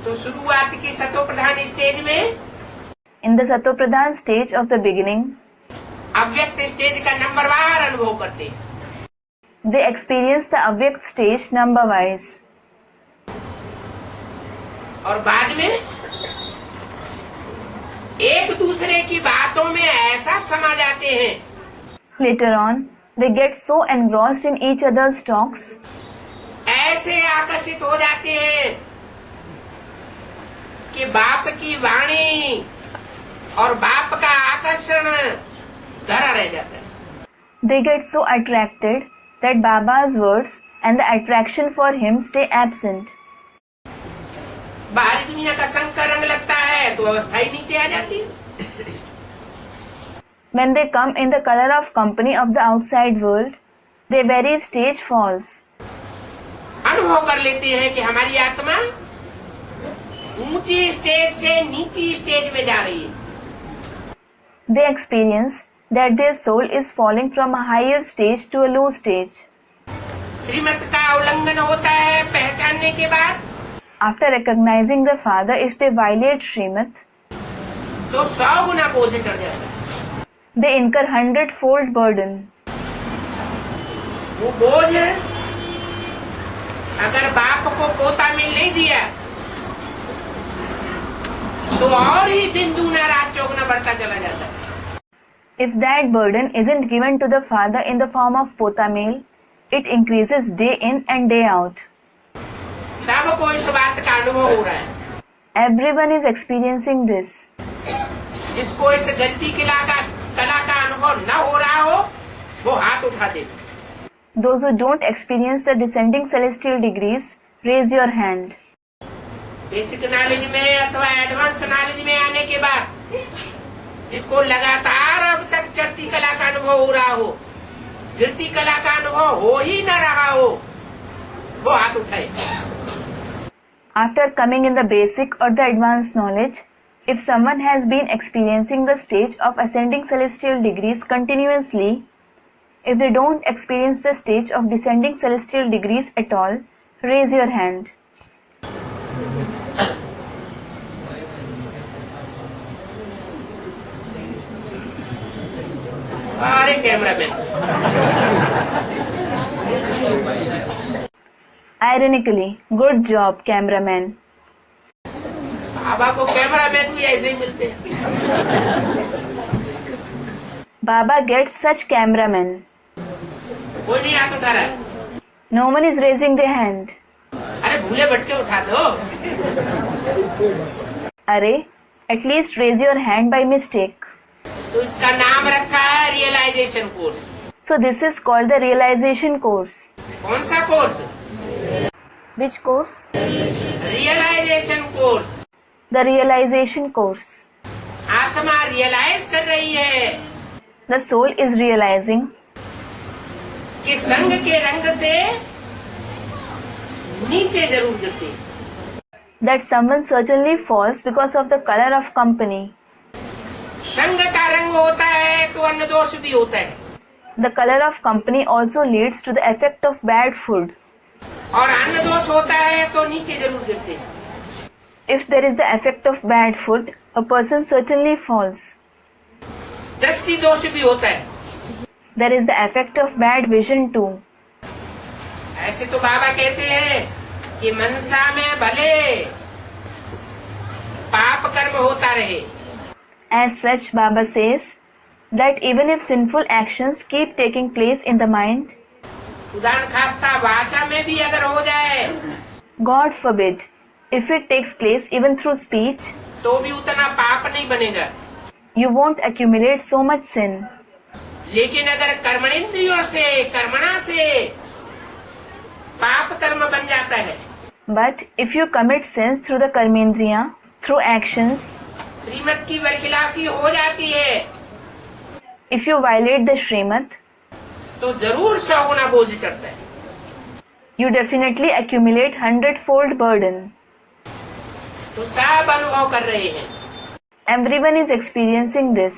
तो शुरुआत की सतो प्रधान स्टेज में In the Satopradhan stage of the beginning, अव्यक्त स्टेज का नंबरवार अनुभव करते हैं। they experience the Avyakt stage number wise. और बाद में एक दूसरे की बातों में ऐसा समा जाते हैं Later on, they get so engrossed in each other's talks, ऐसे आकर्षित हो जाते हैं कि बाप की वाणी और बाप का आकर्षण धरा रह जाता है। they get so attracted that Baba's words and the attraction for him stay absent. बाहरी दुनिया का संग का रंग लगता है तो अवस्था ही नीचे आ जाती है। When they come in the color of company of the outside world, their very stage falls. अनुभव कर लेते हैं कि हमारी आत्मा ऊंची स्टेज से नीची स्टेज में जा रही है। They experience that their soul is falling from a higher stage to a low stage. श्रीमत का उल्लंघन होता है पहचानने के बाद After recognizing the Father, if they violate Srimad, तो 100 गुना बोझ चढ़ जाता है। they incur 100-fold burden. वो बोझ अगर बाप को पोता मिल नहीं दिया तो और ही दिन दूना रात चौगुना बढ़ता चला जाता है। If that burden isn't given to the Father in the form of pota meal, it increases day in and day out. सबको इस बात का अनुभव हो रहा है। Everyone is experiencing this. जिसको इस गलती कला का अनुभव न हो रहा हो वो हाथ उठा दे। Those who don't experience the descending celestial degrees, raise your hand. Basic knowledge में अथवा एडवांस नॉलेज में आने के बाद जिसको लगातार अब तक चढ़ती कला का अनुभव हो रहा हो, गिरती कला का अनुभव हो ही न रहा हो, वो हाथ उठाए। After coming in the basic or the advanced knowledge, if someone has been experiencing the stage of ascending celestial degrees continuously, if they don't experience the stage of descending celestial degrees at all, raise your hand. अरे cameraman, Ironically, good job, cameraman. बाबा को cameraman भी ऐसे ही मिलते हैं। Baba gets such cameramen. कोई नहीं हाथ उठा रहा है। No one is raising their hand. अरे भूले भटके उठा दो। अरे, at least raise your hand by mistake. तो इसका नाम रखा है realization course. So this is called the realization course. कौन सा course? Which course? Realization course. The realization course. आत्मा रियलाइज कर रही है The soul is realizing कि संग के रंग से नीचे जरूर गिरती, that someone certainly falls because of the color of company. संग का रंग होता है तो अन्न दोष भी होता है, The color of company also leads to the effect of bad food. और अन्न दोष होता है तो नीचे जरूर गिरते। If there is the effect of bad food, a person certainly falls. दृष्टि दोष भी होता है। There is the effect of bad vision too. ऐसे तो बाबा कहते हैं कि मनसा में भले पाप कर्म होता रहे, As such, Baba says that even if sinful actions keep taking place in the mind, उदाहरण खास्ता वाचा में भी अगर हो जाए God forbid, if it takes place even through speech, तो भी उतना पाप नहीं बनेगा। you won't accumulate so much sin. लेकिन अगर कर्मणेंद्रियों से कर्मणा से पाप कर्म बन जाता है, But if you commit sins through the karmendriya, through actions, श्रीमत की बरखिलाफी हो जाती है, if you violate the Srimad, तो जरूर 100 गुना बोझ चढ़ता है। you definitely accumulate 100-fold burden. तो सब अनुभव कर रहे हैं Everyone is experiencing this.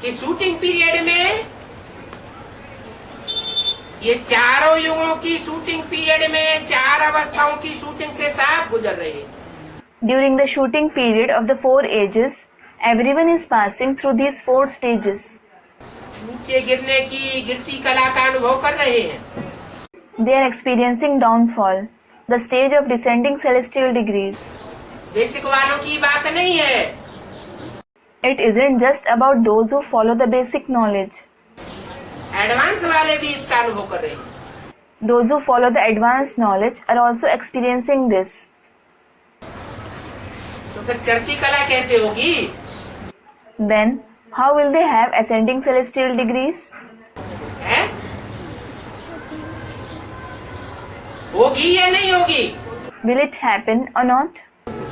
कि शूटिंग पीरियड में ये चारों युगों की शूटिंग पीरियड में 4 अवस्थाओं की शूटिंग से सब गुजर रहे हैं। During the shooting period of the 4 ages, everyone is passing through these 4 stages. नीचे गिरने की गिरती कला का अनुभव कर रहे हैं। They are experiencing downfall, the stage of descending celestial degrees. Basic वालों की बात नहीं है, It isn't just about those who follow the basic knowledge. Advance वाले भी इसका अनुभव कर रहे हैं। Those who follow the advanced knowledge are also experiencing this. तो फिर चढ़ती कला कैसे होगी? Then, how will they have ascending celestial degrees? है? होगी या नहीं होगी? Will it happen or not?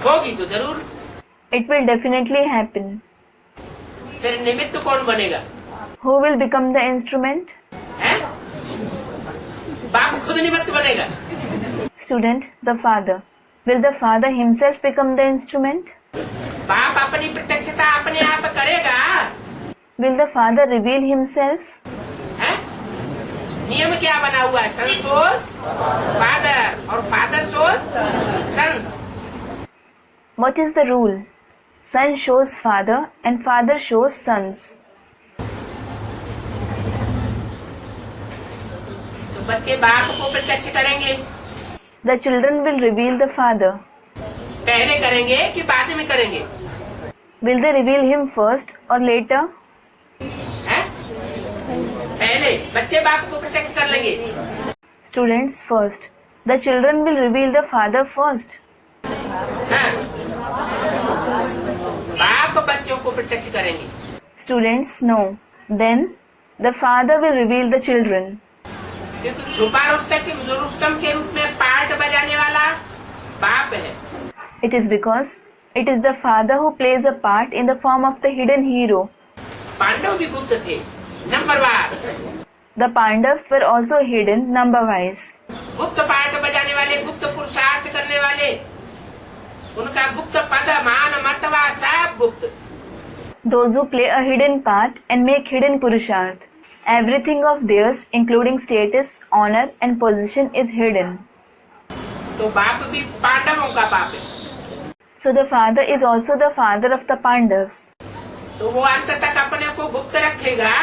होगी तो जरूर। It will definitely happen. फिर निमित्त कौन बनेगा? Who will become the instrument? है? बाप खुद निमित्त बनेगा। Student, the father. Will the father himself become the instrument? बाप अपनी प्रत्यक्षता अपने आप करेगा। Will the father reveal himself? है? नियम क्या बना हुआ है? सन सोस फादर और फादर सोस sons. What is the rule? Son shows father and father shows sons. तो बच्चे बाप को प्रत्यक्ष करेंगे। The children will reveal the father. पहले करेंगे कि बाद में करेंगे? Will they reveal him first or later? है? पहले बच्चे बाप को प्रत्यक्ष कर लेंगे। Students first. The children will reveal the father first. हाँ। बाप बच्चों को प्रत्यक्ष करेंगे। Students no. Then the father will reveal the children. क्योंकि छुपा रुस्तम के रूप में पार्ट बजाने वाला बाप है। It is because it is the father who plays a part in the form of the hidden hero. Pandav भी गुप्त थे, नंबरवार। The Pandavas were also hidden number-wise. गुप्त पार्ट बजाने वाले, गुप्त पुरुषार्थ करने वाले, उनका गुप्त पद मान मर्तबा सब गुप्त। Those who play a hidden part and make hidden purusharth, everything of theirs, including status, honor, and position, is hidden. तो बाप भी पांडवों का बाप है, So the father is also the father of the Pandavas. तो वो अंत तक अपने को गुप्त रखेगा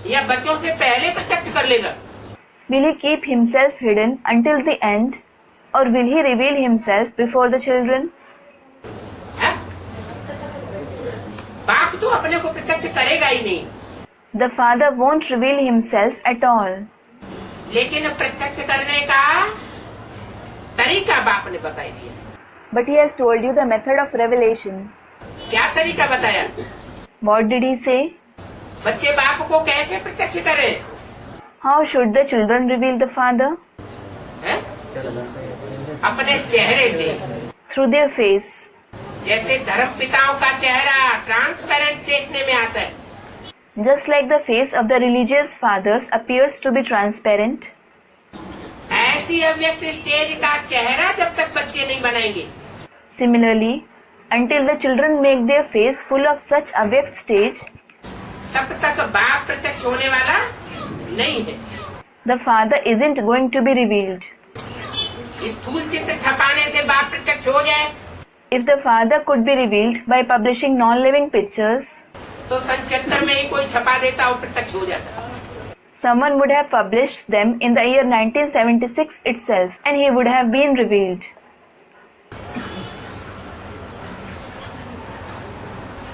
या बच्चों से पहले प्रत्यक्ष कर लेगा? Will he keep himself hidden until the end, or will he reveal himself before the children? है? बाप तो अपने को प्रत्यक्ष करेगा ही नहीं, The father won't reveal himself at all. लेकिन प्रत्यक्ष करने का तरीका बाप ने बता दिया। But he has told you the method of revelation. क्या तरीका बताया? What did he say? बच्चे बाप को कैसे प्रत्यक्ष करें? How should the children reveal the father? है? अपने चेहरे से, Through their face. जैसे धर्म पिताओं का चेहरा ट्रांसपेरेंट देखने में आता है, Just like the face of the religious fathers appears to be transparent, ऐसी अव्यक्त स्टेज का चेहरा जब तक बच्चे नहीं बनाएंगे, similarly, until the children make their face full of such avyakt stage, तब तक बाप प्रत्यक्ष होने वाला नहीं है। the father isn't going to be revealed. स्थूल चित्र छपाने से बाप प्रत्यक्ष हो जाए If the father could be revealed by publishing non-living pictures, तो सन 76 में ही कोई छपा देता वो प्रत्यक्ष हो जाता। someone would have published them in the year 1976 itself, and he would have been revealed.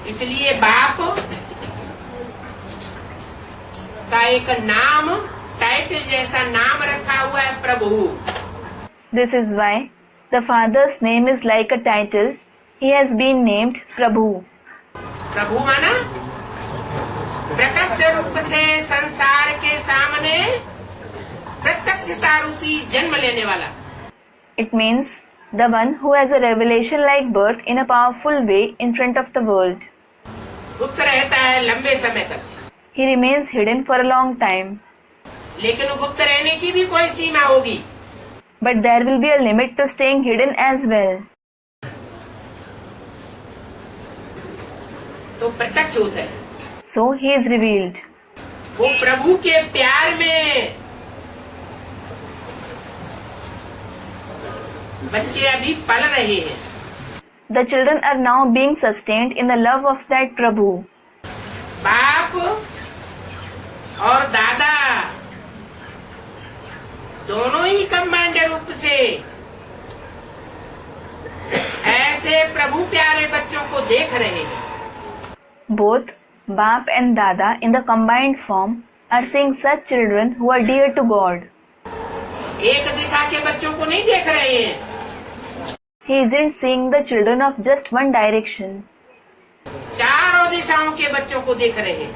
इसलिए बाप का एक नाम, टाइटल जैसा नाम रखा हुआ है, प्रभु। This is why the father's name is like a title. He has been named Prabhu. प्रभु माना प्रकट रूप से संसार के सामने प्रत्यक्षता रूपी जन्म लेने वाला। It means the one who has a revelation-like birth in a powerful way in front of the world. गुप्त रहता है लंबे समय तक, He remains hidden for a long time, लेकिन गुप्त रहने की भी कोई सीमा होगी। but there will be a limit to staying hidden as well. तो प्रत्यक्ष होता है, So he is revealed. वो प्रभु के प्यार में बच्चे अभी पल रहे हैं। The children are now being sustained in the love of that Prabhu. बाप और दादा दोनों ही कंबाइंड रूप से ऐसे प्रभु प्यारे बच्चों को देख रहे हैं। Both Bap and Dada in the combined form are seeing such children who are dear to God. एक दिशा के बच्चों को नहीं देख रहे हैं, He isn't seeing the children of just one direction. चारों दिशाओं के बच्चों को देख रहे हैं।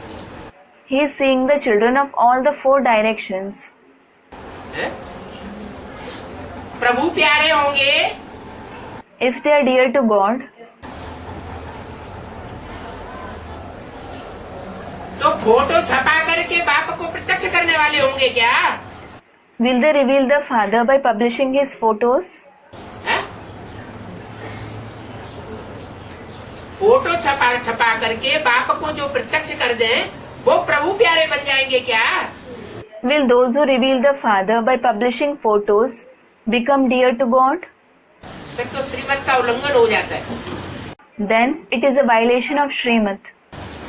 He is seeing the children of all the four directions. हैं? प्रभु प्यारे होंगे If they are dear to God, तो फोटो छपा करके बाप को प्रत्यक्ष करने वाले होंगे क्या? will they reveal the Father by publishing his photos? हैं? फोटो छपा करके बाप को जो प्रत्यक्ष कर दें वो प्रभु प्यारे बन जाएंगे क्या? Will those who reveal the Father by publishing photos become dear to God? फिर तो श्रीमत का उल्लंघन हो जाता है। Then it is a violation of Srimad.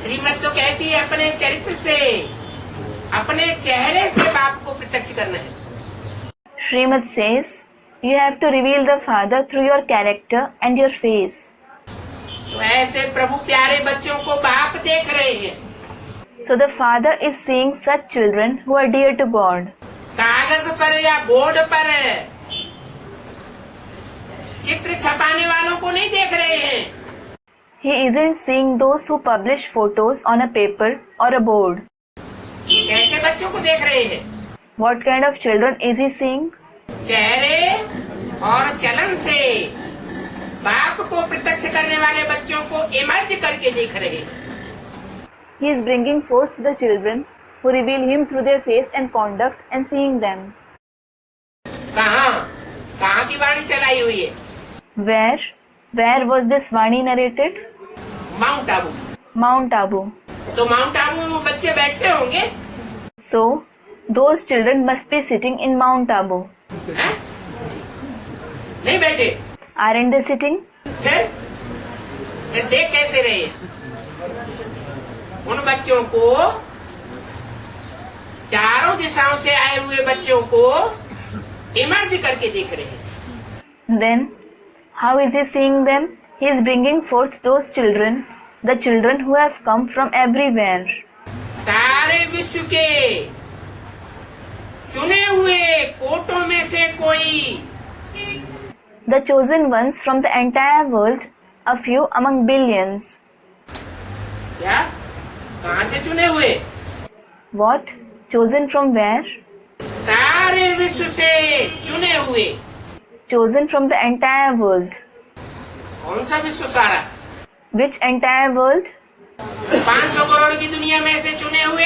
श्रीमत तो कहती है अपने चरित्र से, अपने चेहरे से बाप को प्रत्यक्ष करना है। Srimad says, you have to reveal the Father through your character and your face. तो ऐसे प्रभु प्यारे बच्चों को बाप देख रहे हैं। So the Father is seeing such children who are dear to God. कागज पर या बोर्ड पर चित्र छपाने वालों को नहीं देख रहे हैं। He isn't seeing those who publish photos on a paper or a board. कैसे बच्चों को देख रहे हैं? What kind of children is he seeing? चेहरे और चलन से बाप को प्रत्यक्ष करने वाले बच्चों को इमर्ज करके देख रहे हैं। He is bringing forth the children who reveal him through their face and conduct and seeing them. कहाँ की वाणी चलाई हुई है? Where was this Vani narrated? Mount Abu. Mount Abu. तो माउंट आबू में वो बच्चे बैठे होंगे। So, those children must be sitting in Mount Abu. हैं? नहीं बैठे? Aren't they sitting? फिर देख कैसे रहे? उन बच्चों को, चारों दिशाओं से आए हुए बच्चों को इमर्ज करके देख रहे हैं। Then, how is he seeing them? He is bringing forth those children, the children who have come from everywhere. सारे विश्व के चुने हुए कोटों में से कोई, The chosen ones from the entire world, a few among billions. क्या? कहाँ से चुने हुए? What? Chosen from where? सारे विश्व से चुने हुए। Chosen from the entire world. कौन सा विश्व सारा? Which entire world? 500 करोड़ की दुनिया में से चुने हुए,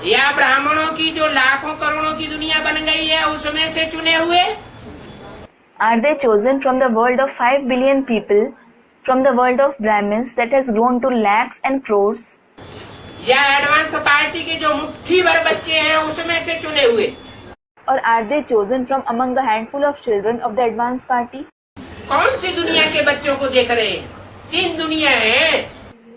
या ब्राह्मणों की जो लाखों करोड़ों की दुनिया बन गई है उसमें से चुने हुए? Are they chosen from the world of 5 billion people, from the world of Brahmins that has grown to lakhs and crores? या एडवांस पार्टी के जो मुट्ठी भर बच्चे हैं उसमें से चुने हुए? Or are they chosen from among the handful of children of the advanced party? कौन सी दुनिया के बच्चों को देख रहे हैं? 3 दुनिया है।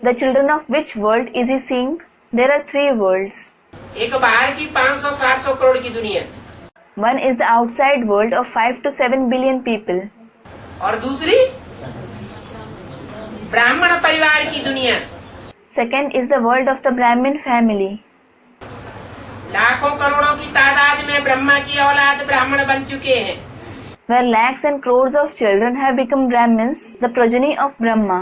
The children of which world is he seeing? There are 3 worlds. एक बाहर की 500-700 करोड़ की दुनिया, One is the outside world of 5 to 7 billion people. और दूसरी ब्राह्मण परिवार की दुनिया, Second is the world of the Brahmin family. लाखों करोड़ों की तादाद में ब्रह्मा की औलाद ब्राह्मण बन चुके हैं। Where lakhs and crores of children have become Brahmins, the progeny of Brahma.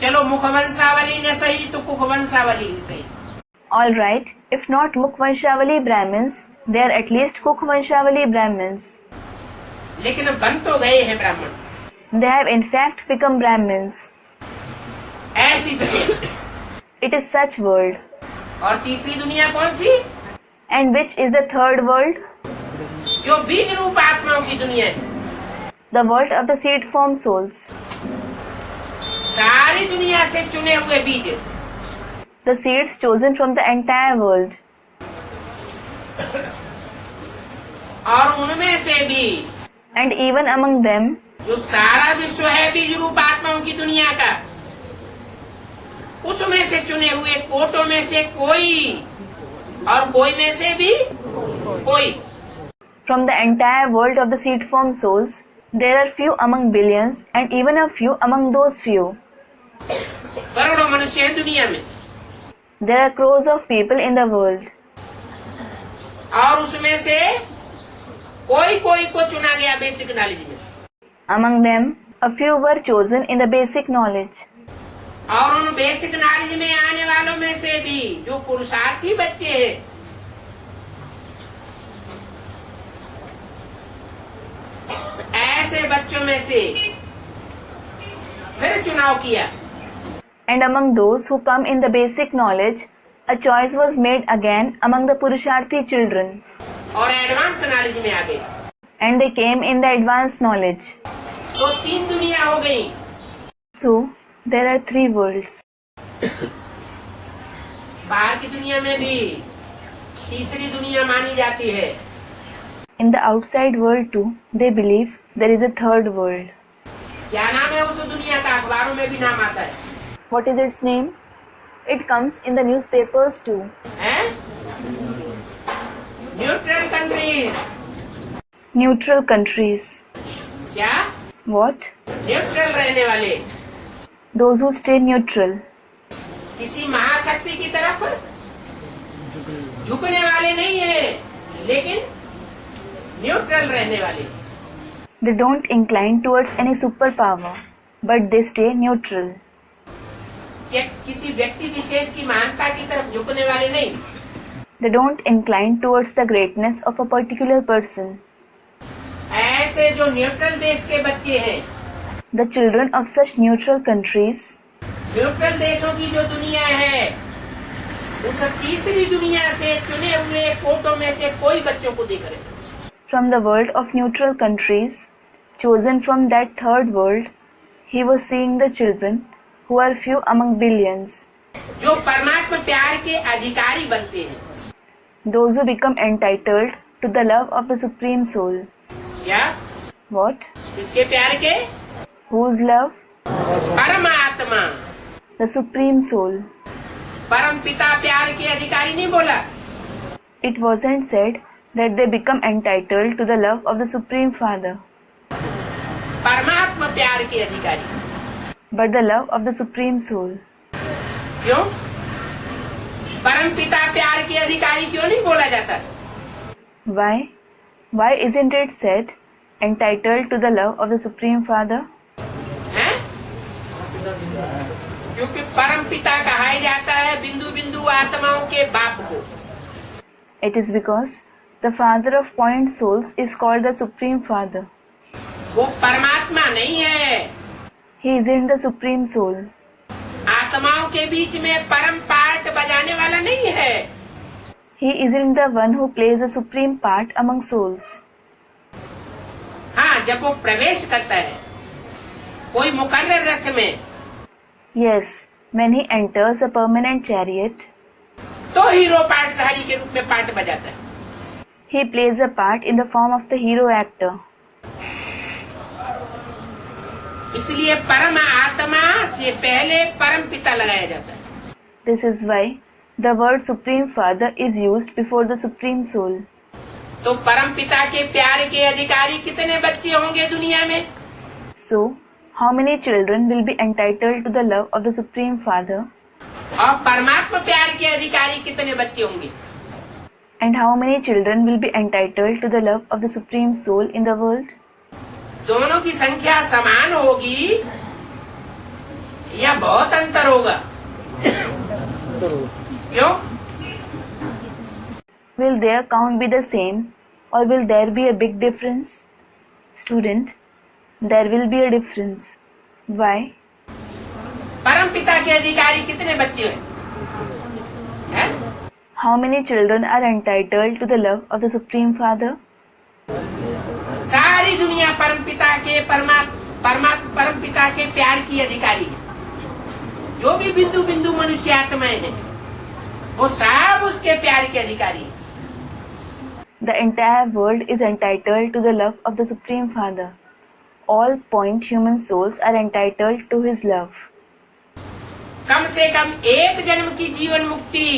चलो मुखवंशावली न सही तो कुखवंशावली ही सही। All right, if not Mukhvanshavali Brahmins, they are at least Kukhvanshavali Brahmins. लेकिन बन तो गए हैं ब्राह्मण। They have in fact become Brahmins. ऐसी दुनिया। It is such world. और तीसरी दुनिया कौन सी? And which is the third world? जो बीज रूप आत्माओं की दुनिया है। The world of the seed form souls. सारी दुनिया से चुने हुए बीज, The seeds chosen from the entire world. और उनमें से भी And even among them, जो सारा विश्व है बीज रूप आत्माओं की दुनिया का, उसमें से चुने हुए कोटों में से कोई, और कोई में से भी कोई। from the entire world of the seed form souls, there are few among billions and even a few among those few. करोड़ों मनुष्य हैं दुनिया में, There are crores of people in the world. और उसमें से कोई कोई को चुना गया बेसिक नॉलेज में, Among them, a few were chosen in the basic knowledge. और उन बेसिक नॉलेज में आने वालों में से भी जो पुरुषार्थी बच्चे हैं, ऐसे बच्चों में से फिर चुनाव किया। And among those who come in the basic knowledge, a choice was made again among the Purusharthi children. और एडवांस नॉलेज में आ गए, And they came in the advanced knowledge. तो 3 दुनिया हो गई। So, there are 3 worlds. बाहर की दुनिया में भी तीसरी दुनिया मानी जाती है। In the outside world too, they believe there is a third world. क्या नाम है उस दुनिया का? अखबारों में भी नाम आता है। What is its name? It comes in the newspapers too. हैं? Neutral countries. Neutral countries. क्या? What? न्यूट्रल रहने वाले, Those who stay neutral. किसी महाशक्ति की तरफ झुकने वाले नहीं है, लेकिन न्यूट्रल रहने वाले। They don't incline towards any superpower, but they stay neutral. क्या किसी व्यक्ति विशेष की महानता की तरफ झुकने वाले नहीं। They don't incline towards the greatness of a particular person. ऐसे जो न्यूट्रल देश के बच्चे हैं, The children of such neutral countries, neutral देशों की जो दुनिया है, उस तीसरी दुनिया से चुने हुए कोटों में से कोई बच्चों को देख रहे। from the world of neutral countries, chosen from that third world, he was seeing the children who are few among billions, जो परमात्मा प्यार के अधिकारी बनते हैं, those who become entitled to the love of the Supreme Soul, क्या? What? किसके प्यार के? Whose love? परमात्मा, The Supreme Soul. परम पिता प्यार के अधिकारी नहीं बोला। It wasn't said that they become entitled to the love of the Supreme Father, परमात्मा प्यार के अधिकारी। but the love of the Supreme Soul. क्यों? परम पिता प्यार के अधिकारी क्यों नहीं बोला जाता? Why? Why isn't it said entitled to the love of the Supreme Father? है? क्योंकि परम पिता कहा जाता है बिंदु बिंदु आत्माओं के बाप को। It is because the Father of point souls is called the Supreme Father. वो परमात्मा नहीं है। He isn't the Supreme Soul. आत्माओं के बीच में परम पार्ट बजाने वाला नहीं है। He isn't the one who plays the supreme part among souls. हाँ, जब वो प्रवेश करता है कोई मुकर्रर रथ में, Yes, when he enters a permanent chariot, तो हीरो पार्टधारी के रूप में पार्ट बजाता है। he plays a part in the form of the hero actor. इसलिए परम आत्मा से पहले परम पिता लगाया जाता है। This is why the word Supreme Father is used before the Supreme Soul. तो परम पिता के प्यार के अधिकारी कितने बच्चे होंगे दुनिया में? So, how many children will be entitled to the love of the Supreme Father? और परमात्मा प्यार के अधिकारी कितने बच्चे होंगे? And how many children will be entitled to the love of the Supreme Soul in the world? दोनों की संख्या समान होगी या बहुत अंतर होगा? क्यों? Will their count be the same or will there be a big difference? Student, there will be a difference. Why? परम पिता के अधिकारी कितने बच्चे हैं? How many children are entitled to the love of the Supreme Father? सारी दुनिया परम पिता के परम पिता के प्यार की अधिकारी है। जो भी बिंदु बिंदु मनुष्य आत्माएं हैं वो सब उसके प्यार के अधिकारी हैं। The entire world is entitled to the love of the Supreme Father. All point human souls are entitled to his love. कम से कम एक जन्म की जीवन मुक्ति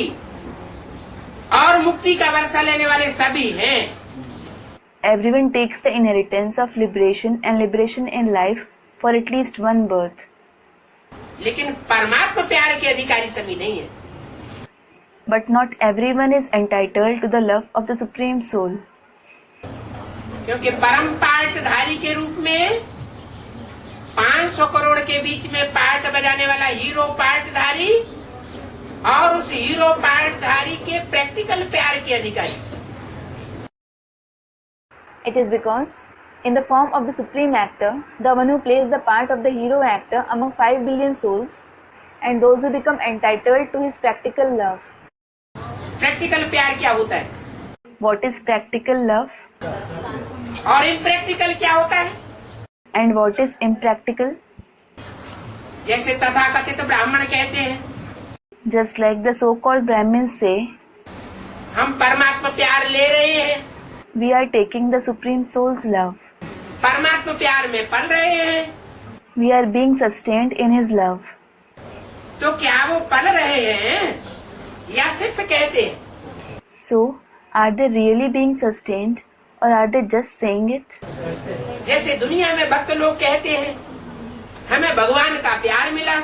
और मुक्ति का वर्षा लेने वाले सभी हैं। Everyone takes the inheritance of liberation and liberation in life for at least one birth. लेकिन परमात्मा प्यार के अधिकारी सभी नहीं है। But not everyone is entitled to the love of the Supreme Soul. क्योंकि परम पार्टधारी के रूप में 500 करोड़ के बीच में पार्ट बजाने वाला हीरो पार्टधारी और उस हीरो पार्टधारी के प्रैक्टिकल प्यार के अधिकारी। It is because, in the form of the Supreme Actor, the one who plays the part of the hero actor among 5 billion souls, and those who become entitled to his practical love. Practical प्यार क्या होता है? What is practical love? और impractical क्या होता है? And what is impractical? जैसे तथाकथित ब्राह्मण कहते हैं, Just like the so-called Brahmins say, हम परमात्मा प्यार ले रहे हैं, we are taking the Supreme Soul's love. परमात्मा प्यार में पल रहे हैं। We are being sustained in his love. तो क्या वो पल रहे हैं या सिर्फ कहते हैं? So, are they really being sustained or are they just saying it? जैसे दुनिया में भक्त लोग कहते हैं हमें भगवान का प्यार मिला,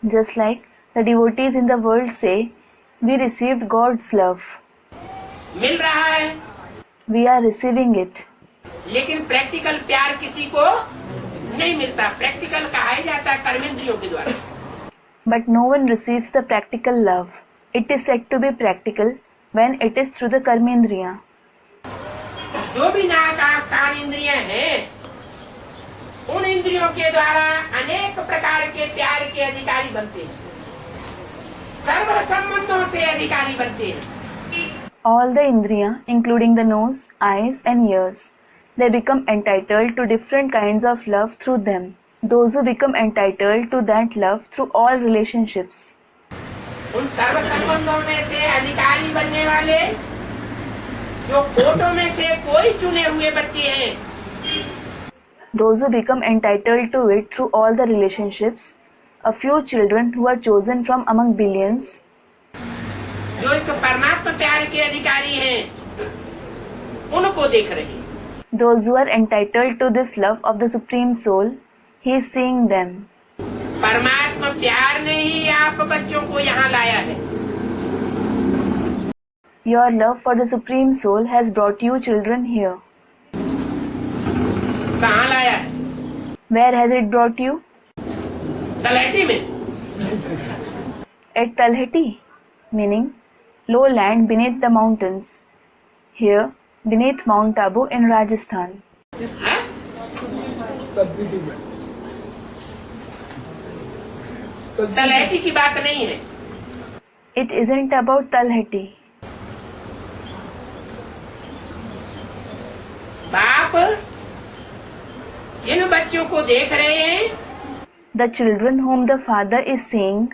Just like the devotees in the world say, we received God's love. मिल रहा है, We are receiving it. लेकिन प्रैक्टिकल प्यार किसी को नहीं मिलता। प्रैक्टिकल कहा जाता है कर्मेंद्रियों के द्वारा। But no one receives the practical love. It is said to be practical when it is through the karmendriya. जो भी नाक आंख कान इंद्रियां हैं उन इंद्रियों के द्वारा अनेक प्रकार के प्यार के अधिकारी बनते हैं, सर्व संबंधों से अधिकारी बनते हैं। All the indriya, including the nose, eyes and ears, they become entitled to different kinds of love through them. Those who become entitled to that love through all relationships. उन सर्व संबंधों में से अधिकारी बनने वाले जो कोटों में से कोई चुने हुए बच्चे हैं, Those who become entitled to it through all the relationships, a few children who are chosen from among billions, जो इस परमात्मा प्यार के अधिकारी हैं, उनको देख रहे हैं। those who are entitled to this love of the Supreme Soul, he is seeing them. परमात्मा प्यार ने ही आप बच्चों को यहाँ लाया है। Your love for the Supreme Soul has brought you children here. कहाँ लाया है? Where has it brought you? तलहटी में। At Talheti, meaning low land beneath the mountains. Here, beneath Mount Abu in Rajasthan. हाँ? तलहटी की बात नहीं है। It isn't about Talheti. बाप जिन बच्चों को देख रहे हैं, The children whom the Father is seeing,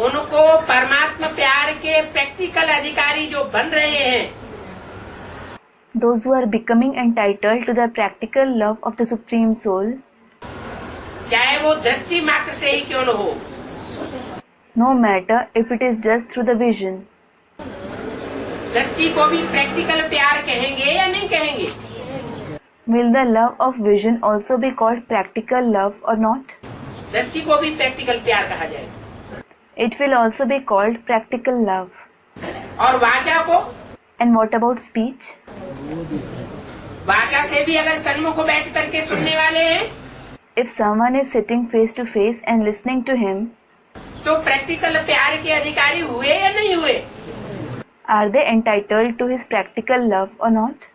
उनको परमात्मा प्यार के प्रैक्टिकल अधिकारी जो बन रहे हैं, those who are becoming entitled to the practical love of the Supreme Soul, चाहे वो दृष्टि मात्र से ही क्यों न हो, no matter if it is just through the vision. दृष्टि को भी प्रैक्टिकल प्यार कहेंगे या नहीं कहेंगे? Will the love of vision also be called practical love or not? दृष्टि को भी प्रैक्टिकल प्यार कहा जाएगा। It will also be called practical love. और वाचा को, And what about speech? वाचा से भी अगर सन्मुख बैठ करके सुनने वाले हैं, If someone is sitting face to face and listening to him, तो प्रैक्टिकल प्यार के अधिकारी हुए या नहीं हुए? are they entitled to his practical love or not?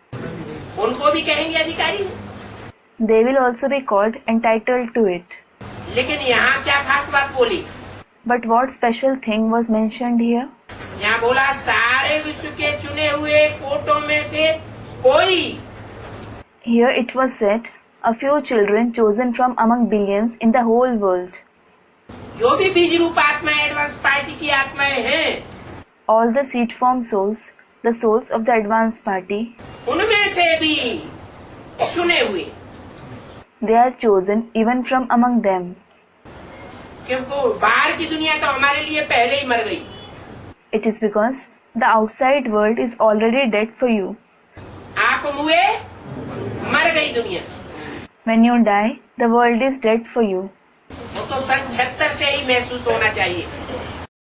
उनको भी कहेंगे अधिकारी। They will also be called entitled to it. लेकिन यहाँ क्या खास बात बोली? But what special thing was mentioned here? यहाँ बोला सारे विश्व के चुने हुए कोटों में से कोई। Here it was said, a few children chosen from among billions in the whole world. जो भी बीज रूप आत्मा एडवांस पार्टी की आत्माएं हैं, All the seed form souls, the souls of the advanced party, उनमें से भी चुने हुए, they are chosen even from among them. क्योंकि बाहर की दुनिया तो हमारे लिए पहले ही मर गई। It is because the outside world is already dead for you. आप मुए, मर गई दुनिया। When you die, the world is dead for you. वो तो सन 76 से ही महसूस होना चाहिए।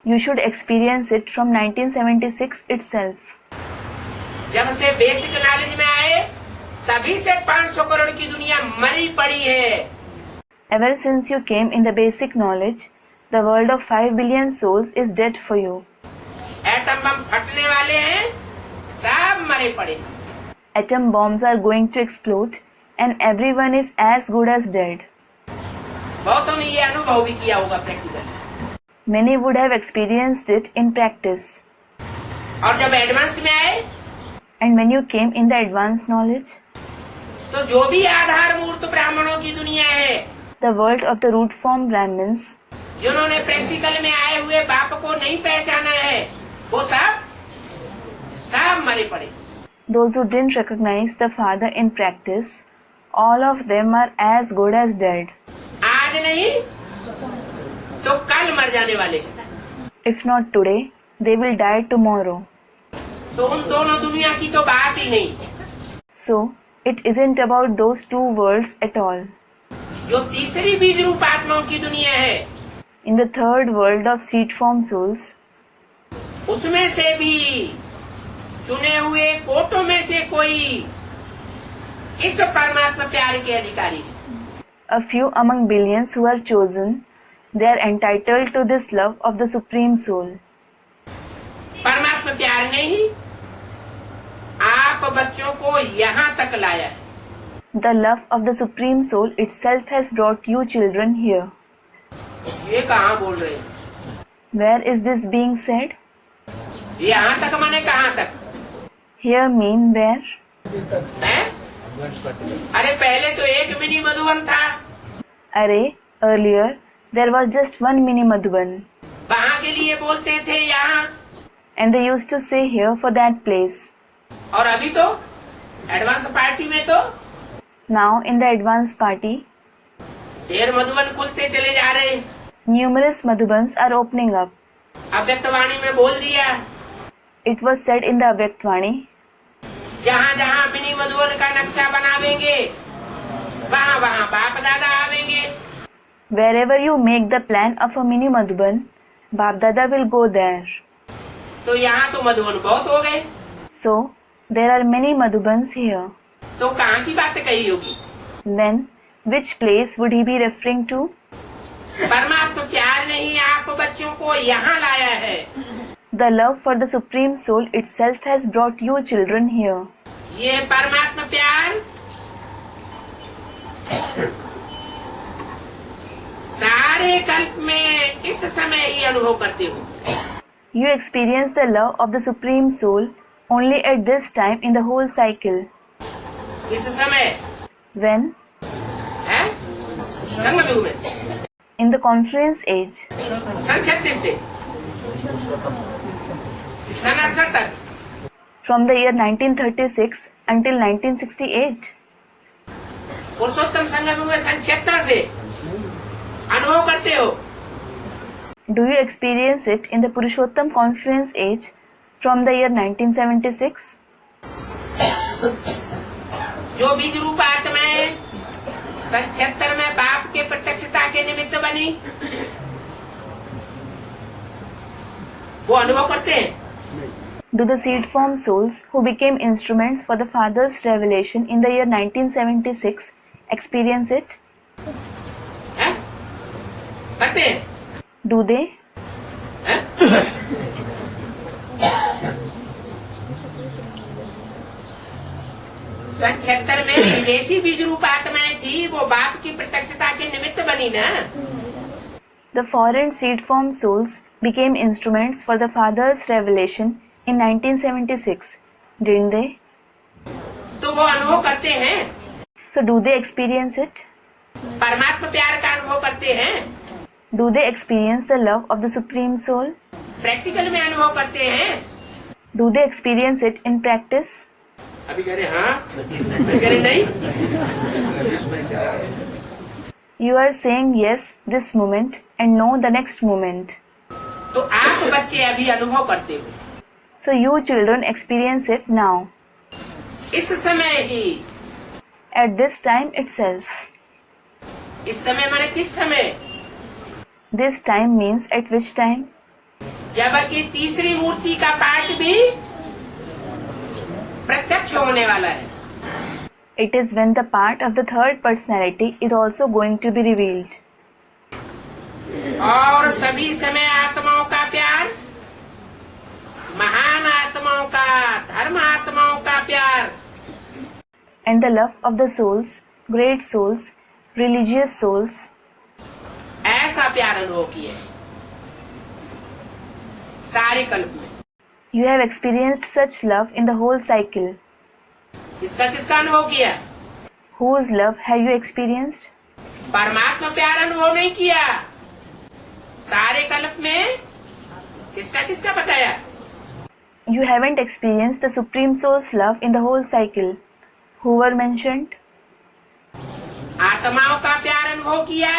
You should experience it from 1976 itself. जब से बेसिक नॉलेज में आए, तभी से 500 करोड़ की दुनिया मरी पड़ी है। Ever since you came in the basic knowledge, the world of 5 billion souls is dead for you. Atom bomb फटने वाले हैं, सब मरे पड़े। Atom bombs are going to explode and everyone is as good as dead. बहुतों ने ये अनुभव भी किया होगा practical. Many would have experienced it in practice. और जब एडवांस में आए, And when you came in the advanced knowledge, तो जो भी आधार मूर्त ब्राह्मणों की दुनिया है, the world of the root form Brahmins, जिन्होंने प्रैक्टिकल में आए हुए बाप को नहीं पहचाना है, वो सब मरे पड़े। those who didn't recognize the Father in practice, all of them are as good as dead. आज नहीं तो कल मर जाने वाले। If not today, they will die tomorrow. तो उन दोनों दुनिया की तो बात ही नहीं। So, it isn't about those two worlds at all. जो तीसरी बीज रूप आत्माओं की दुनिया है, In the third world of seed form souls, उसमें से भी चुने हुए कोटों में से कोई इस परमात्मा प्यार के अधिकारी है। a few among billions who are chosen, they are entitled to this love of the Supreme Soul. परमात्मा प्यार ने ही आप बच्चों को यहाँ तक लाया है। The love of the Supreme Soul itself has brought you children here. ये कहाँ बोल रहे हैं? Where is this being said? यहाँ तक माने कहाँ तक Here mean where? है? अरे पहले तो एक मिनी मधुबन था, Array, earlier, there was just one mini Madhuban, वहाँ के लिए बोलते थे यहाँ। and they used to say here for that place. और अभी तो एडवांस पार्टी में तो Now in the advanced party, ढेर मधुबन खुलते चले जा रहे। numerous Madhubans are opening up. अव्यक्तवाणी में बोल दिया, It was said in the Avyaktvani, जहाँ जहाँ मिनी मधुबन का नक्शा बनावेंगे वहाँ वहाँ बाप दादा आवेंगे। wherever you make the plan of a mini Madhuban, Bap Dada will go there. तो यहाँ तो मधुबन बहुत हो गए, So, there are many Madhubans here. तो कहाँ की बात कही होगी? Then, which place would he be referring to? परमात्मा प्यार ने ही आप बच्चों को यहाँ लाया है। The love for the Supreme Soul itself has brought you children here. ये परमात्मा प्यार सारे कल्प में इस समय ही अनुभव करते हो। You experience the love of the Supreme Soul only at this time in the whole cycle. इस समय When? है संगम युग में In the conference age. सन 36 से सन 68 तक, From the year 1936 until 1968. पुरुषोत्तम संगम युग में सन 76 से अनुभव करते हो। Do you experience it in the Purushottam conference age from the year 1976? जो बीज रूप आत्माएं सन 76 में बाप के प्रत्यक्षता के निमित्त बनी, वो अनुभव करते हैं। Do the seed form souls who became instruments for the Father's revelation in the year 1976 experience it? है? करते हैं? Do they? है? सन 76 में विदेशी बीज रूप आत्माएं थी, वो बाप की प्रत्यक्षता के निमित्त बनी ना। The foreign seed form souls became instruments for the Father's revelation in 1976, didn't they? तो वो अनुभव करते हैं, So do they experience it? परमात्मा प्यार का अनुभव करते हैं, Do they experience the love of the Supreme Soul? Practical में अनुभव करते हैं। Do they experience it in practice? अभी कह रहे हाँ, मैं कह रहे नहीं। You are saying yes this moment and no the next moment. तो आप बच्चे अभी अनुभव करते हो, So you children experience it now, इस समय ही। at this time itself. इस समय माने किस समय? This time means at which time? जबकि तीसरी मूर्ति का पाठ भी प्रत्यक्ष होने वाला है। It is when the part of the third personality is also going to be revealed. और सभी समय आत्माओं का प्यार, महान आत्माओं का, धर्म आत्माओं का प्यार, And the love of the souls, great souls, religious souls, ऐसा प्यार अनुभव किए सारे कल्प में। you have experienced such love in the whole cycle. किसका किसका अनुभव किया? Whose love have you experienced? परमात्मा प्यार अनुभव नहीं किया सारे कल्प में। किसका किसका बताया? You haven't experienced the Supreme Soul's love in the whole cycle. Who were mentioned? आत्माओं का प्यार अनुभव किया,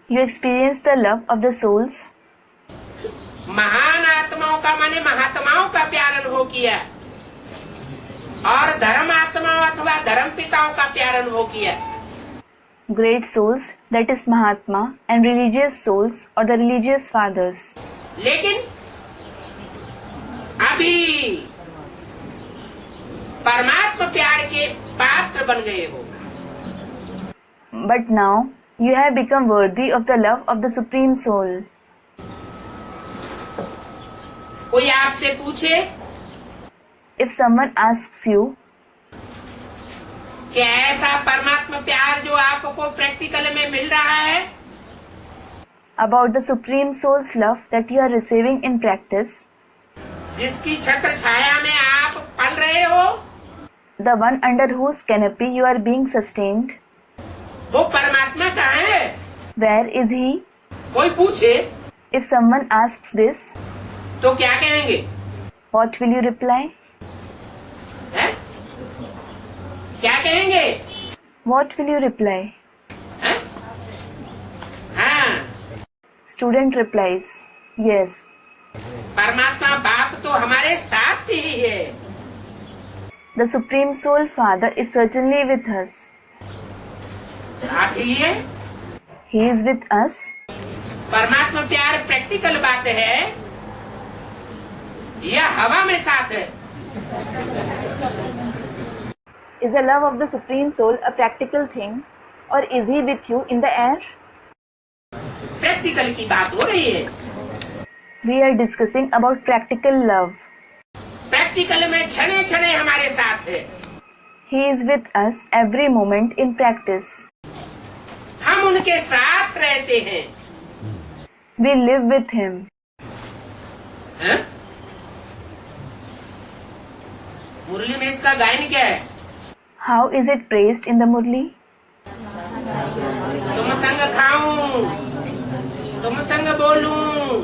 You experienced the love of the souls. महान आत्माओं का माने महात्माओं का प्यार अनुभव किया, और धर्म आत्माओं अथवा धर्म पिताओं का प्यार अनुभव किया। Great souls, that is Mahatma, and religious souls or the religious fathers. लेकिन अभी परमात्मा प्यार के पात्र बन गए हो। But now you have become worthy of the love of the Supreme Soul. कोई आपसे पूछे If someone asks you, कि ऐसा परमात्मा प्यार जो आपको प्रैक्टिकल में मिल रहा है, about the Supreme Soul's love that you are receiving in practice, जिसकी छत्र छाया में आप पल रहे हो, the one under whose canopy you are being sustained, वो परमात्मा कहाँ है? where is he? कोई पूछे If someone asks this, तो क्या कहेंगे? what will you reply? क्या कहेंगे? What will you reply? हैं? हाँ, Student replies, yes. परमात्मा बाप तो हमारे साथ ही है। The Supreme Soul Father is certainly with us. साथ ही है। He is with us. परमात्मा प्यार प्रैक्टिकल बात है या हवा में साथ है? Is the love of the Supreme Soul a practical thing, or is He with you in the air? Practical की बात हो रही है। We are discussing about practical love. Practical में क्षणे क्षणे हमारे साथ है। He is with us every moment in practice. हम उनके साथ रहते हैं। We live with Him. हैं? मुरली में इसका गायन क्या है? How is it praised in the Murli? तुम संग खाऊं, तुम संग बोलूं,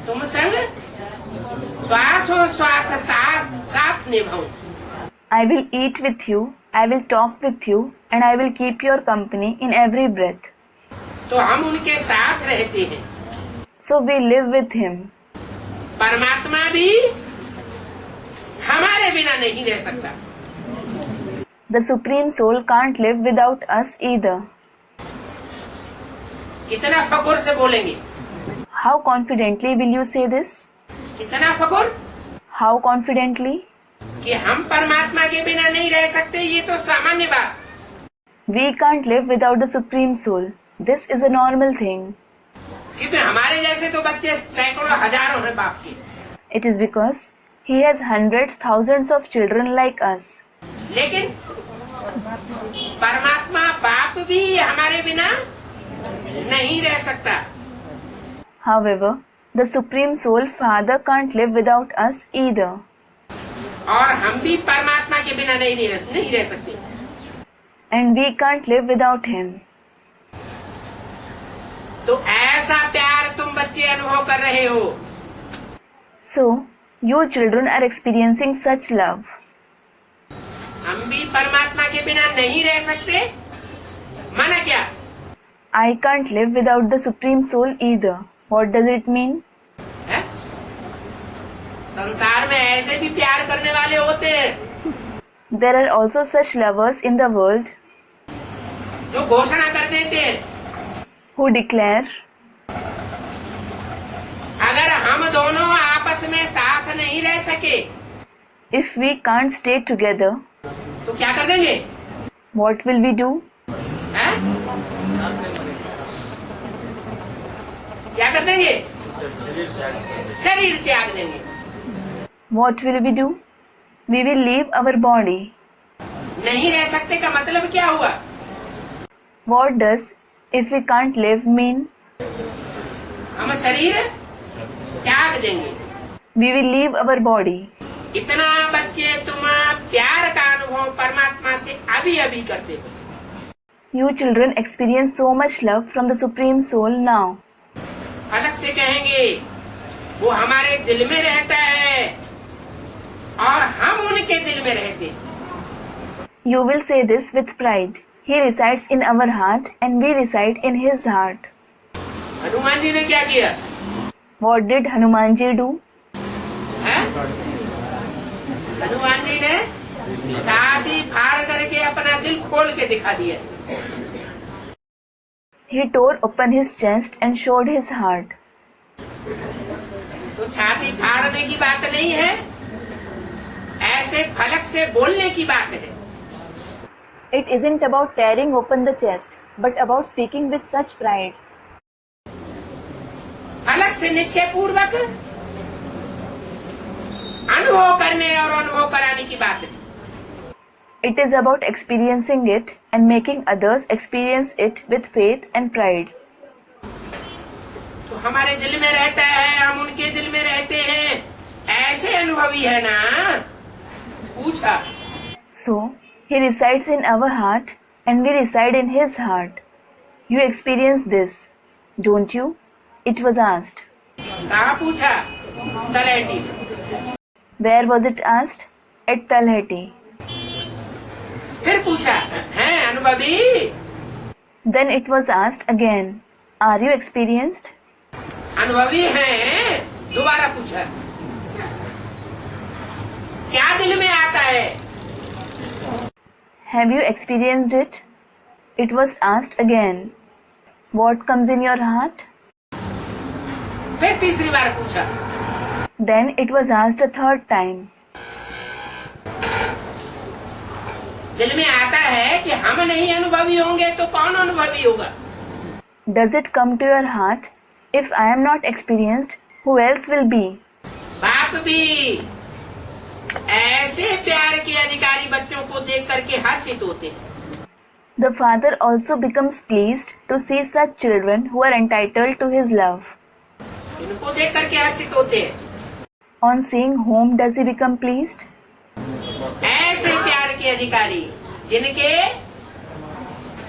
तुम संग श्वासों श्वास साथ निभाऊं। I will eat with you, I will talk with you, and I will keep your company in every breath. तो हम उनके साथ रहते हैं। So we live with Him. परमात्मा भी हमारे बिना नहीं रह सकता। The Supreme Soul can't live without us either. कितना फकुर से बोलेंगे? How confidently will you say this? कितना फकुर How confidently? कि हम परमात्मा के बिना नहीं रह सकते, ये तो सामान्य बात। We can't live without the Supreme Soul. This is a normal thing. क्योंकि हमारे जैसे तो बच्चे सैकड़ों हजारों हैं बाप से। It is because He has hundreds, thousands of children like us. लेकिन परमात्मा बाप भी हमारे बिना नहीं रह सकता। However, the Supreme Soul Father can't live without us either. और हम भी परमात्मा के बिना नहीं रह सकते। And we can't live without Him. तो ऐसा प्यार तुम बच्चे अनुभव कर रहे हो। So, you children are experiencing such love. हम भी परमात्मा के बिना नहीं रह सकते, माना क्या? I can't live without the Supreme Soul either. What does it mean? है? संसार में ऐसे भी प्यार करने वाले होते हैं There are also such lovers in the world जो घोषणा कर देते हैं, who declare, अगर हम दोनों आपस में साथ नहीं रह सके if we can't stay together, तो क्या कर देंगे? what will we do? है? क्या कर देंगे? शरीर त्याग देंगे। What will we do? We will leave our body. नहीं रह सकते का मतलब क्या हुआ? What does if we can't live mean? हम शरीर त्याग देंगे। We will leave our body. इतना बच्चे तुम प्यार का अनुभव परमात्मा से अभी अभी करते हो। You children experience so much love from the Supreme Soul now. अलग से कहेंगे वो हमारे दिल में रहता है और हम उनके दिल में रहते हैं। You will say this with pride. He resides in our heart and we reside in His heart. Hanuman ji ने क्या किया? What did Hanumanji do? है? हनुमान जी ने छाती फाड़ करके अपना दिल खोल के दिखा दिया। He tore open his chest and showed his heart. तो छाती फाड़ने की बात नहीं है, ऐसे फलक से बोलने की बात है। It isn't about tearing open the chest, but about speaking with such pride. फलक से निश्चय पूर्वक अनुभव करने और अनुभव कराने की बात है। It is about experiencing it and making others experience it with faith and pride. तो हमारे दिल में रहता है, हम उनके दिल में रहते हैं, ऐसे अनुभवी है ना? पूछा। So, He resides in our heart and we reside in His heart. You experience this, don't you? It was asked. कहाँ पूछा? तलहटी में। Where was it asked? At Talheti. फिर पूछा, है अनुभवी? Then it was asked again, are you experienced? अनुभवी हैं? दोबारा पूछा, क्या दिल में आता है? Have you experienced it? It was asked again, what comes in your heart? फिर तीसरी बार पूछा, Then it was asked a third time. दिल में आता है कि हम नहीं अनुभवी होंगे तो कौन अनुभवी होगा? Does it come to your heart, if I am not experienced, who else will be? बाप भी ऐसे प्यार के अधिकारी बच्चों को देख करके हर्षित होते हैं। The father also becomes pleased to see such children who are entitled to his love. इनको देख करके हर्षित होते हैं। On seeing whom does he become pleased? ऐसे प्यार के अधिकारी जिनके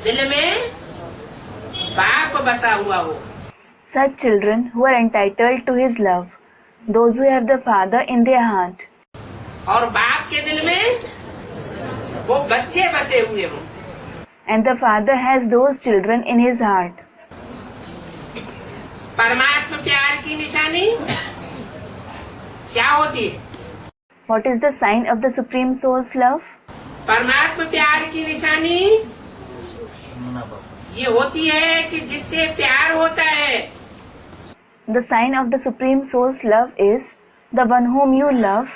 दिल में बाप बसा हुआ हो। Such children who are entitled to his love, those who have the father in their heart. और बाप के दिल में वो बच्चे बसे हुए हों। And the father has those children in his heart. परमात्मा प्यार की निशानी क्या होती है? What is the sign of the Supreme Soul's love? परमात्मा प्यार की निशानी ये होती है कि जिससे प्यार होता है, The sign of the Supreme Soul's love is the one whom you love.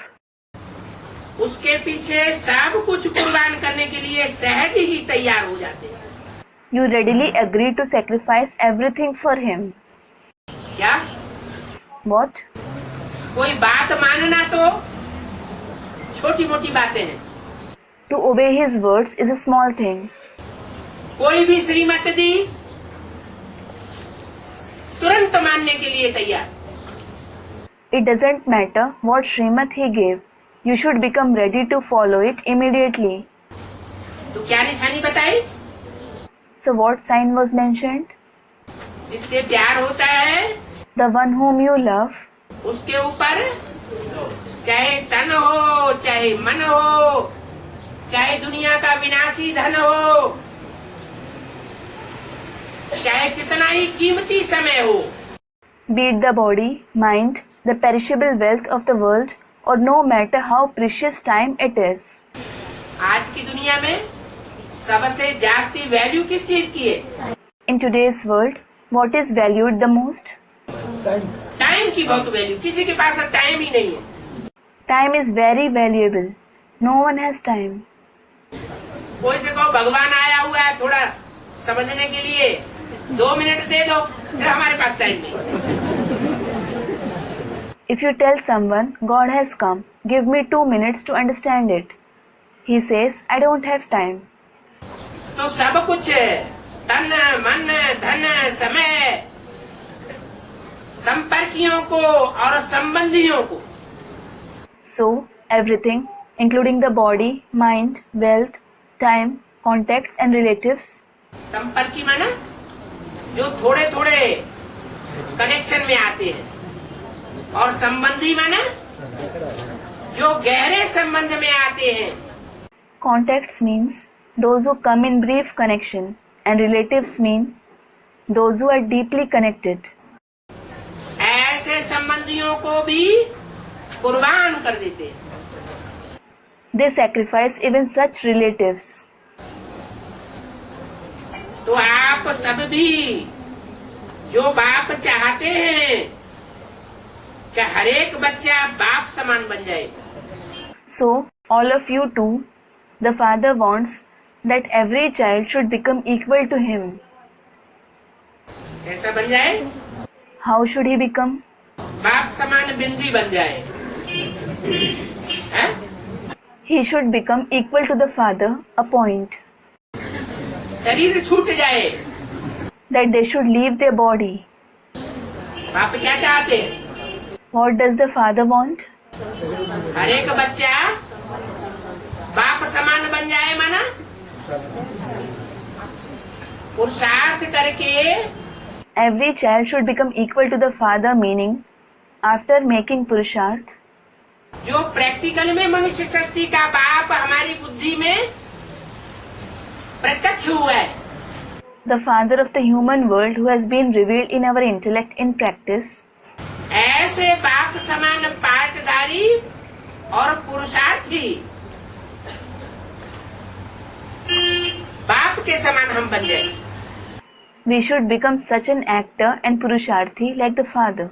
उसके पीछे सब कुछ कुर्बान करने के लिए सहज ही तैयार हो जाते हैं। You readily agree to sacrifice everything for him. क्या? What? कोई बात मानना तो छोटी मोटी बातें हैं। To obey his words is a small thing. कोई भी श्रीमत दी तुरंत मानने के लिए तैयार। It doesn't matter what Srimad he gave. You should become ready to follow it immediately. तो क्या निशानी बताई? So what sign was mentioned? जिससे प्यार होता है The one whom you love, उसके ऊपर चाहे तन हो, चाहे मन हो, चाहे दुनिया का विनाशी धन हो, चाहे कितना ही कीमती समय हो, be it the body, mind, the perishable wealth of the world, or no matter how precious time it is. आज की दुनिया में सबसे जास्ती वैल्यू किस चीज की है? In today's world, what is valued the most? Time की बहुत वैल्यू। किसी के पास अब टाइम ही नहीं है। Time is very valuable. No one has time. कोई से कहो भगवान आया हुआ है थोड़ा समझने के लिए 2 मिनट दे दो, फिर हमारे पास टाइम नहीं। If you tell someone God has come, give me 2 minutes to understand it. He says, I don't have time. तो सब कुछ तन मन धन समय संपर्कियों को और संबंधियों को, So, everything, including the body, mind, wealth, time, contacts and relatives. संपर्की माना जो थोड़े थोड़े कनेक्शन में आते हैं, और संबंधी माना जो गहरे संबंध में आते हैं। Contacts means those who come in brief connection, and relatives mean those who are deeply connected. ऐसे संबंधियों को भी कुर्बान कर देते हैं। They sacrifice even such relatives. तो आप सब भी जो बाप चाहते हैं कि हर एक बच्चा बाप समान बन जाए, So, all of you too, the Father wants that every child should become equal to him. कैसा बन जाए? How should he become? बाप समान बिंदी बन जाए। हैं? He should become equal to the Father, a point. शरीर छूट जाए। That they should leave their body. बाप क्या चाहते हैं? What does the Father want? हर एक बच्चा बाप समान बन जाए, माना पुरुषार्थ करके Every child should become equal to the Father, meaning, after making Purusharth, जो प्रैक्टिकल में मनुष्य शक्ति का बाप हमारी बुद्धि में प्रत्यक्ष हुआ है। The father of the human world who has been revealed in our intellect in practice. ऐसे बाप समान पाठधारी और पुरुषार्थी बाप के समान हम बन जाए। We should become such an actor and purusharthi like the father.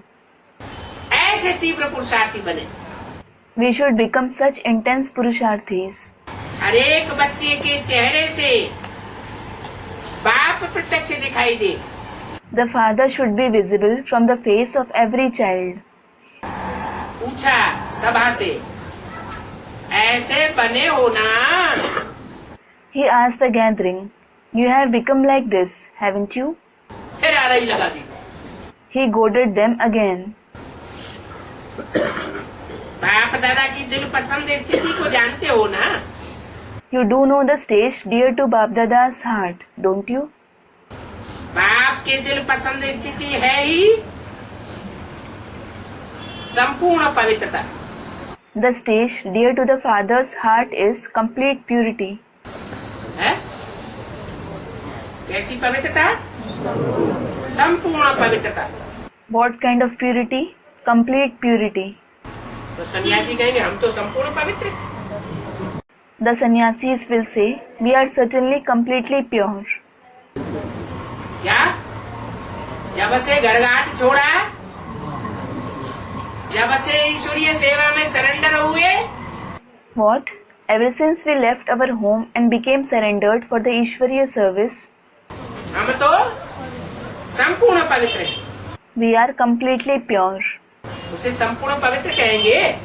ऐसे तीव्र पुरुषार्थी बने। We should become such intense purusharthis. हर एक बच्चे के चेहरे से बाप प्रत्यक्ष दिखाई दे। The father should be visible from the face of every child. पूछा सभा से, ऐसे बने हो ना? He asked the gathering, "You have become like this, haven't you?" फिर आ रही लगा दी। He goaded them again. बाप दादा की दिल पसंद स्थिति को जानते हो ना? You do know the stage dear to Bap Dada's heart, don't you? बाप के दिल पसंद स्थिति है ही संपूर्ण पवित्रता। The stage dear to the father's heart is complete purity. है? कैसी पवित्रता? संपूर्ण पवित्रता। What kind of purity? Complete purity. तो सन्यासी कहेंगे हम तो संपूर्ण पवित्र हैं। The sannyasis will say, "We are certainly completely pure." क्या? जब से घरघाट छोड़ा, जब से ईश्वरीय सेवा में सरेंडर हुए, What? Ever since we left our home and became surrendered for the Ishwariya service, हम तो संपूर्ण पवित्र हैं। we are completely pure. उसे संपूर्ण पवित्र कहेंगे।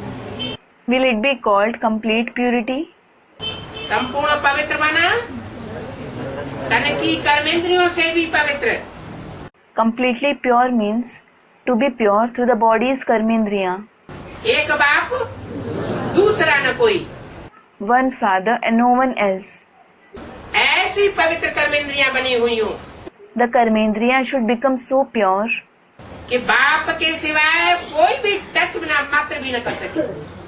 Will it be called complete purity? संपूर्ण पवित्र बना, तन की कर्मेंद्रियों से भी पवित्र। Completely pure means to be pure through the body's karmendriya. एक बाप, दूसरा न कोई। One father and no one else. ऐसी पवित्र कर्मेंद्रियां बनी हुई हूँ The karmendriya should become so pure कि बाप के सिवाय कोई भी टच बिना मात्र भी न कर सके।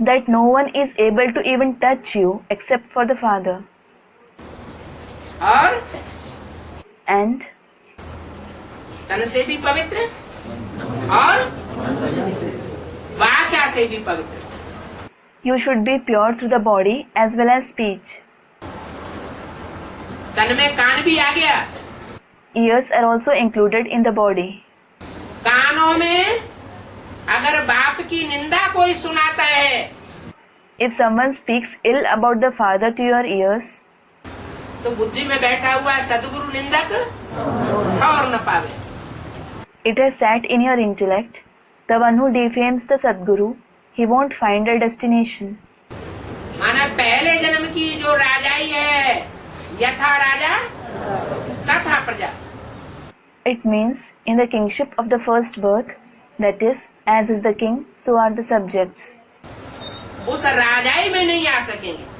that no one is able to even touch you except for the father. और And तन से भी पवित्र और वाचा से भी पवित्र। you should be pure through the body as well as speech. तन में कान भी आ गया। Ears are also included in the body. कानों में अगर बाप की निंदा कोई सुनाता है, If someone speaks ill about the father to your ears, तो बुद्धि में बैठा हुआ सदगुरु निंदक ठौर न पावे। it has sat in your intellect. The one who defames the Sadguru, he won't find a destination. माना पहले जन्म की जो राजाई है, यथा राजा तथा प्रजा। It means in the kingship of the first birth, that is, as is the king, so are the subjects. उस राजाई में नहीं आ सकेंगे।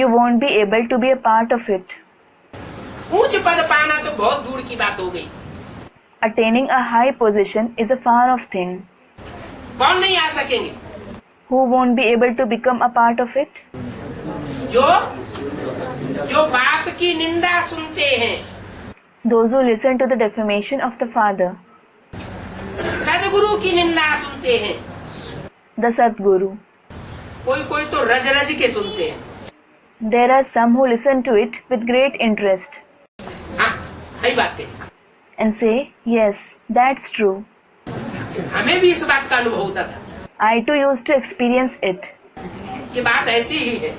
You won't be able to be a part of it. ऊंच पद पाना तो बहुत दूर की बात हो गई। Attaining a high position is a far off thing. कौन नहीं आ सकेंगे? Who won't be able to become a part of it? जो बाप की निंदा सुनते हैं, Those who listen to the defamation of the father, सदगुरु की निंदा सुनते हैं। the Sadguru. कोई कोई तो रज रज के सुनते हैं। There are some who listen to it with great interest हाँ, सही बात है। and say, "Yes, that's true." हमें भी इस बात का अनुभव होता था I too used to experience it. कि बात ऐसी ही है।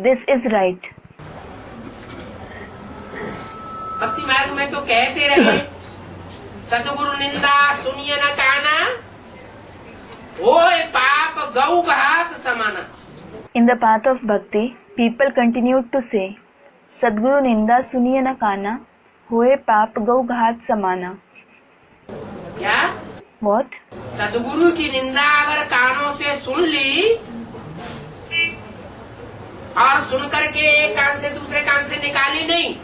This is right. भक्ति मार्ग में तो कहते रहे, सदगुरु निंदा सुनिए न काना, ओए पाप गौ घात समाना। In the path of bhakti, people continued to say, "Sadguru ninda suniye na kana, hoye paap gau ghat samana." क्या? What? सदगुरु की निंदा अगर कानों से सुन ली और सुन करके एक कान से दूसरे कान से निकाली नहीं,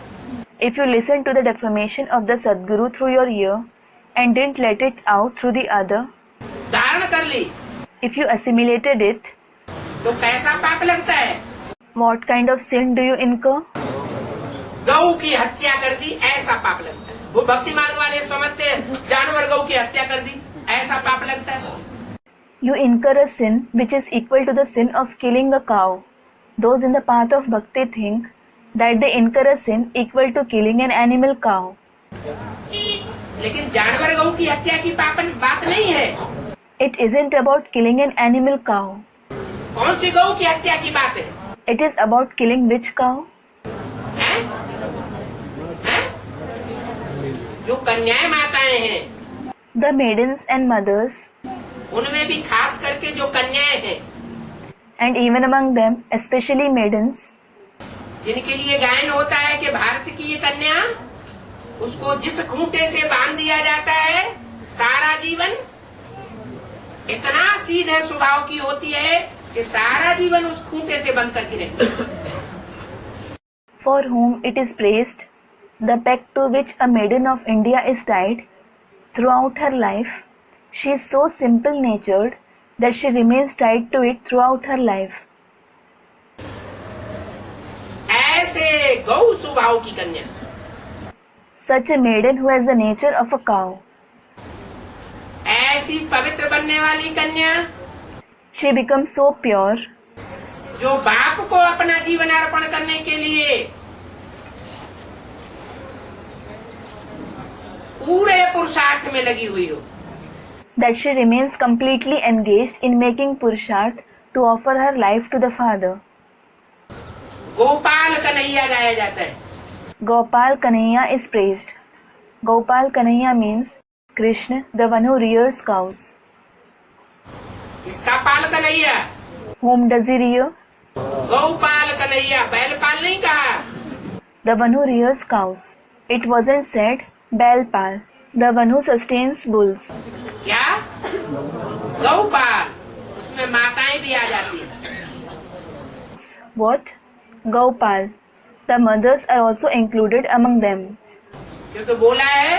If you listen to the defamation of the Sadguru through your ear and didn't let it out through the other, धारण कर ली, if you assimilated it, तो कैसा पाप लगता है? What kind of sin do you incur? गऊ की हत्या कर दी, ऐसा पाप लगता है। वो भक्ति मार्ग वाले समझते हैं जानवर गऊ की हत्या कर दी, ऐसा पाप लगता है। You incur a sin which is equal to the sin of killing a cow. Those in the path of bhakti think that they incur a sin equal to killing an animal cow. लेकिन जानवर गऊ की हत्या की पापन बात नहीं है। It isn't about killing an animal cow. कौन सी गऊ की हत्या की बात है? It is about killing which cow? हैं? हैं? जो कन्याएं माताएं हैं, The maidens and mothers, उनमें भी खास करके जो कन्याएं हैं, and even among them, especially maidens, जिनके लिए गायन होता है कि भारत की ये कन्या, उसको जिस खूंटे से बांध दिया जाता है सारा जीवन, इतना सीधे स्वभाव की होती है कि सारा जीवन उस खूंटे से बंद करके रहती है। for whom it is praised, the peg to which a maiden of India is tied throughout her life, she is so simple-natured that she remains tied to it throughout her life. ऐसे गौ स्वभाव की कन्या, Such a maiden who has the nature of a cow, ऐसी पवित्र बनने वाली कन्या, she becomes so pure जो बाप को अपना जीवन अर्पण करने के लिए पूरे पुरुषार्थ में लगी हुई हो, that she remains completely engaged in making Purusharth to offer her life to the Father. Gopal Kanhaiya गाया जाता है। Gopal Kanhaiya is praised. Gopal Kanhaiya means Krishna, the one who rears cows. इसका पाल Kanhaiya, Whom does he rear? गौपाल Kanhaiya, बैलपाल नहीं कहा। The one who rears cows. It wasn't said Bailpal, the one who sustains bulls. क्या? गौपाल, उसमें माताएं भी आ जाती है। What? Gopal. The mothers are also included among them. क्योंकि बोला है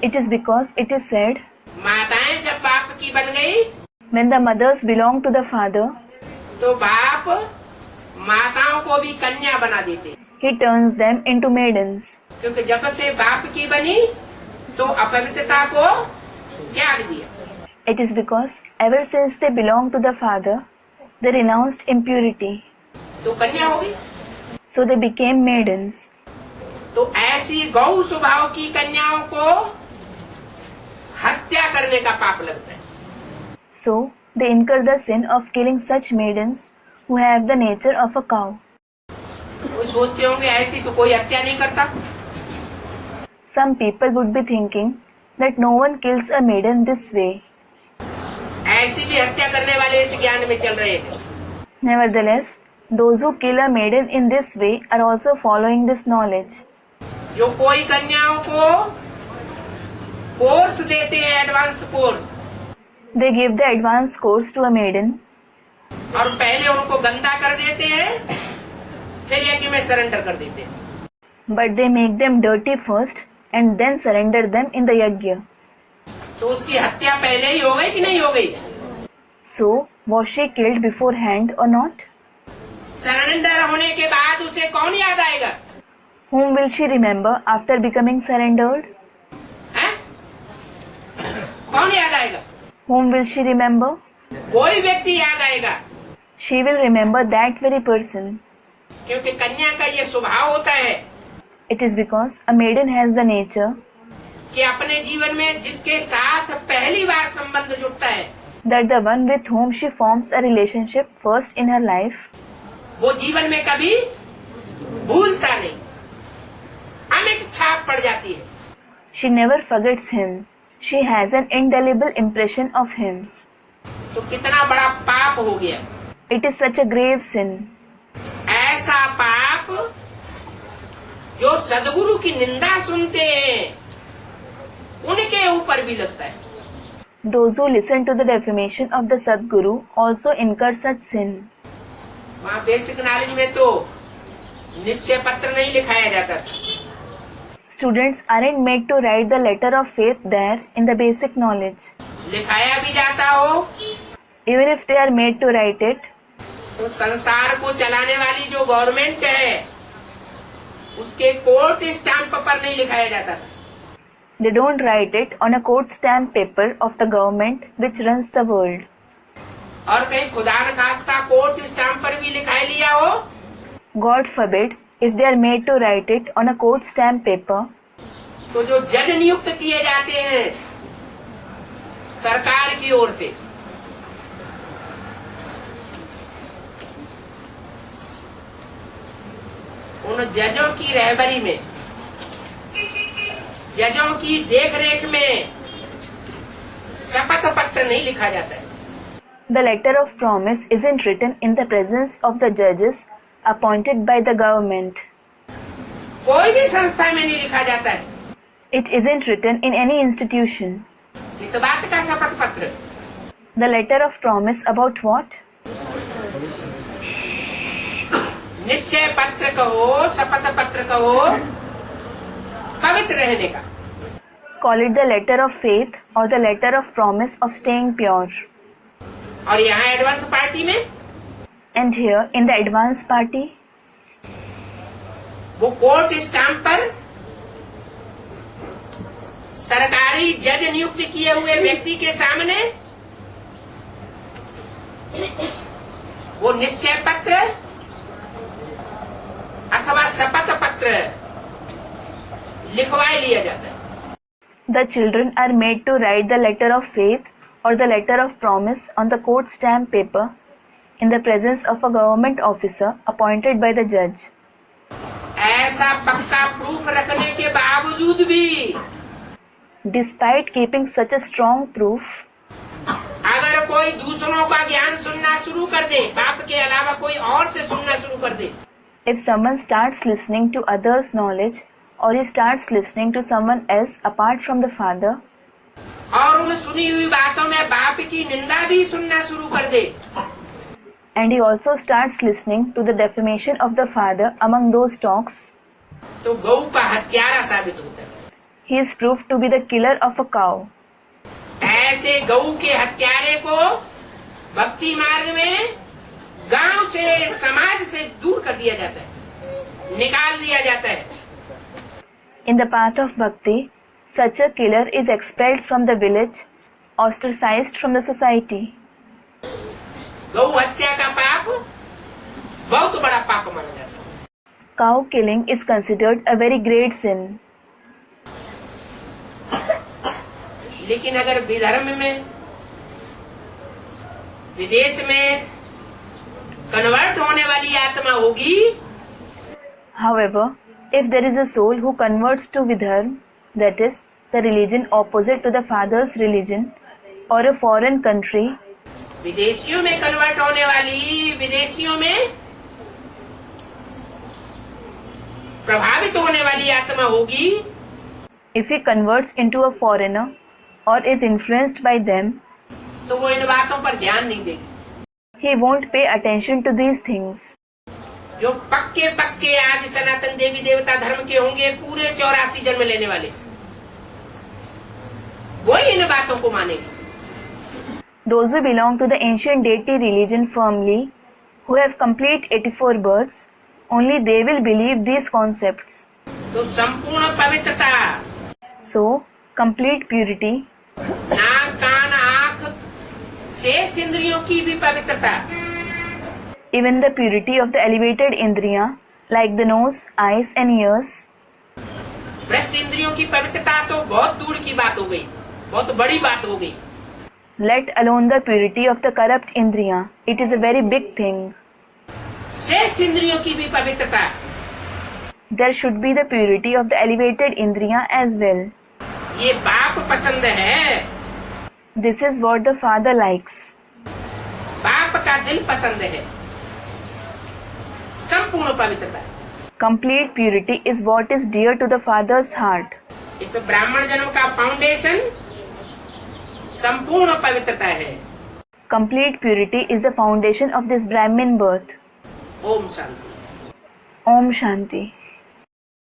It is because it is said, माताएं जब बाप की बन गई when the mothers belong to the Father, तो बाप माताओं को भी कन्या बना देते, he turns them into maidens. क्योंकि जब से बाप की बनी तो अपवित्रता को त्याग दिया। It is because ever since they belong to the Father, they renounced impurity. तो कन्या हो गई। So they became maidens. तो ऐसी गौ स्वभाव की कन्याओं को हत्या करने का पाप लगता है। So they incur the sin of killing such maidens who have the nature of a cow. कोई सोचते होंगे ऐसी तो कोई हत्या नहीं करता। Some people would be thinking that no one kills a maiden this way. ऐसी भी हत्या करने वाले इस ज्ञान में चल रहे हैं। Nevertheless, those who kill a maiden in this way are also following this knowledge. जो कोई कन्याओं को कोर्स देते हैं, advance course, They give the advanced course to a maiden, और पहले उनको गंदा कर देते हैं, फिर यज्ञ में सरेंडर कर देते हैं। but they make them dirty first and then surrender them in the yajna. तो उसकी हत्या पहले ही हो गई कि नहीं हो गई? So, was she killed beforehand or not? Surrender होने के बाद उसे कौन याद आएगा? Whom will she remember after becoming surrendered? हैं? कौन याद आएगा? Whom will she remember? कोई व्यक्ति याद आएगा, She will remember that very person. क्योंकि कन्या का ये स्वभाव होता है It is because a maiden has the nature कि अपने जीवन में जिसके साथ पहली बार संबंध जुड़ता है that the one with whom she forms a relationship first in her life, वो जीवन में कभी भूलता नहीं, अमिट छाप पड़ जाती है। she never forgets him. She has an indelible impression of him. तो कितना बड़ा पाप हो गया। It is such a grave sin. ऐसा पाप जो सदगुरु की निंदा सुनते हैं उनके ऊपर भी लगता है। Those who listen to the defamation of the Sadguru also incur such sin. वहाँ बेसिक नॉलेज में तो निश्चय पत्र नहीं लिखाया जाता था। Students aren't made to write the letter of faith there in the basic knowledge. लिखाया भी जाता हो Even if they are made to write it, तो संसार को चलाने वाली जो गवर्नमेंट है उसके कोर्ट स्टैंप पर नहीं लिखाया जाता था। They don't write it on a court stamp paper of the government which runs the world. और कहीं खुदा न खास्ता कोर्ट स्टैंप पर भी लिखा लिया हो, God forbid if they are made to write it on a court stamp paper, तो जो जज नियुक्त किए जाते हैं सरकार की ओर से, उन जजों की रहबरी में, जजों की देखरेख में शपथ पत्र नहीं लिखा जाता है। the letter of promise isn't written in the presence of the judges appointed by the government. कोई भी संस्था में नहीं लिखा जाता है It isn't written in any institution. इस बात का शपथ पत्र। The letter of promise about what? निश्चय पत्र कहो, शपथ पत्र कहो, पवित्र रहने का। Call it the letter of faith or the letter of promise of staying pure. और यहाँ एडवांस पार्टी में And here in the advance party, वो कोर्ट स्टैंप पर सरकारी जज नियुक्त किए हुए व्यक्ति के सामने वो निश्चय पत्र अथवा शपथ पत्र लिखवा लिया जाता है। the children are made to write the letter of faith or the letter of promise on the court stamp paper in the presence of a government officer appointed by the judge. ऐसा पक्का proof रखने के बावजूद भी Despite keeping such a strong proof, अगर कोई दूसरों का ज्ञान सुनना शुरू कर दे, बाप के अलावा कोई और से सुनना शुरू कर दे, if someone starts listening to others' knowledge or he starts listening to someone else apart from the father, और उन सुनी हुई बातों में बाप की निंदा भी सुनना शुरू कर दे, and he also starts listening to the defamation of the father among those talks, तो गऊ का हत्यारा साबित होता है। he is proved to be the killer of a cow. ऐसे गऊ के हत्यारे को भक्ति मार्ग में गांव से, समाज से दूर कर दिया जाता है, निकाल दिया जाता है। In the path of bhakti, such a killer is expelled from the village, ostracized from the society. गौ हत्या का पाप बहुत बड़ा पाप माना जाता है। Cow killing is considered a very great sin. लेकिन अगर विधर्म में, विदेश में कन्वर्ट होने वाली आत्मा होगी, However, if there is a soul who converts to Vidharma, that is, the religion opposite to the father's religion, or a foreign country, विदेशियों में कन्वर्ट होने वाली, विदेशियों में प्रभावित होने वाली आत्मा होगी, if he converts into a foreigner or is influenced by them, तो वो इन बातों पर ध्यान नहीं देगी। he won't pay attention to these things. जो पक्के पक्के आज सनातन देवी देवता धर्म के होंगे, पूरे 84 जन्म लेने वाले, वो इन बातों को मानेंगे। Those who belong to the ancient deity religion firmly, who have complete 84 births, only they will believe these concepts. तो संपूर्ण पवित्रता, So, complete purity, नाक कान आँख शेष इंद्रियों की भी पवित्रता, even the purity of the elevated indriya, like the nose, eyes and ears, भ्रष्ट इंद्रियों की पवित्रता तो बहुत दूर की बात हो गई, बहुत बड़ी बात हो गई। let alone the purity of the corrupt indriya, it is a very big thing. श्रेष्ठ इंद्रियों की भी पवित्रता, There should be the purity of the elevated indriya as well. ये बाप पसंद है, This is what the father likes. बाप का दिल पसंद है। संपूर्ण पवित्रता, Complete purity is what is dear to the father's heart. इस ब्राह्मण जन्म का फाउंडेशन संपूर्ण पवित्रता है। Complete purity is the foundation of this Brahmin birth. Om Shanti. Om Shanti.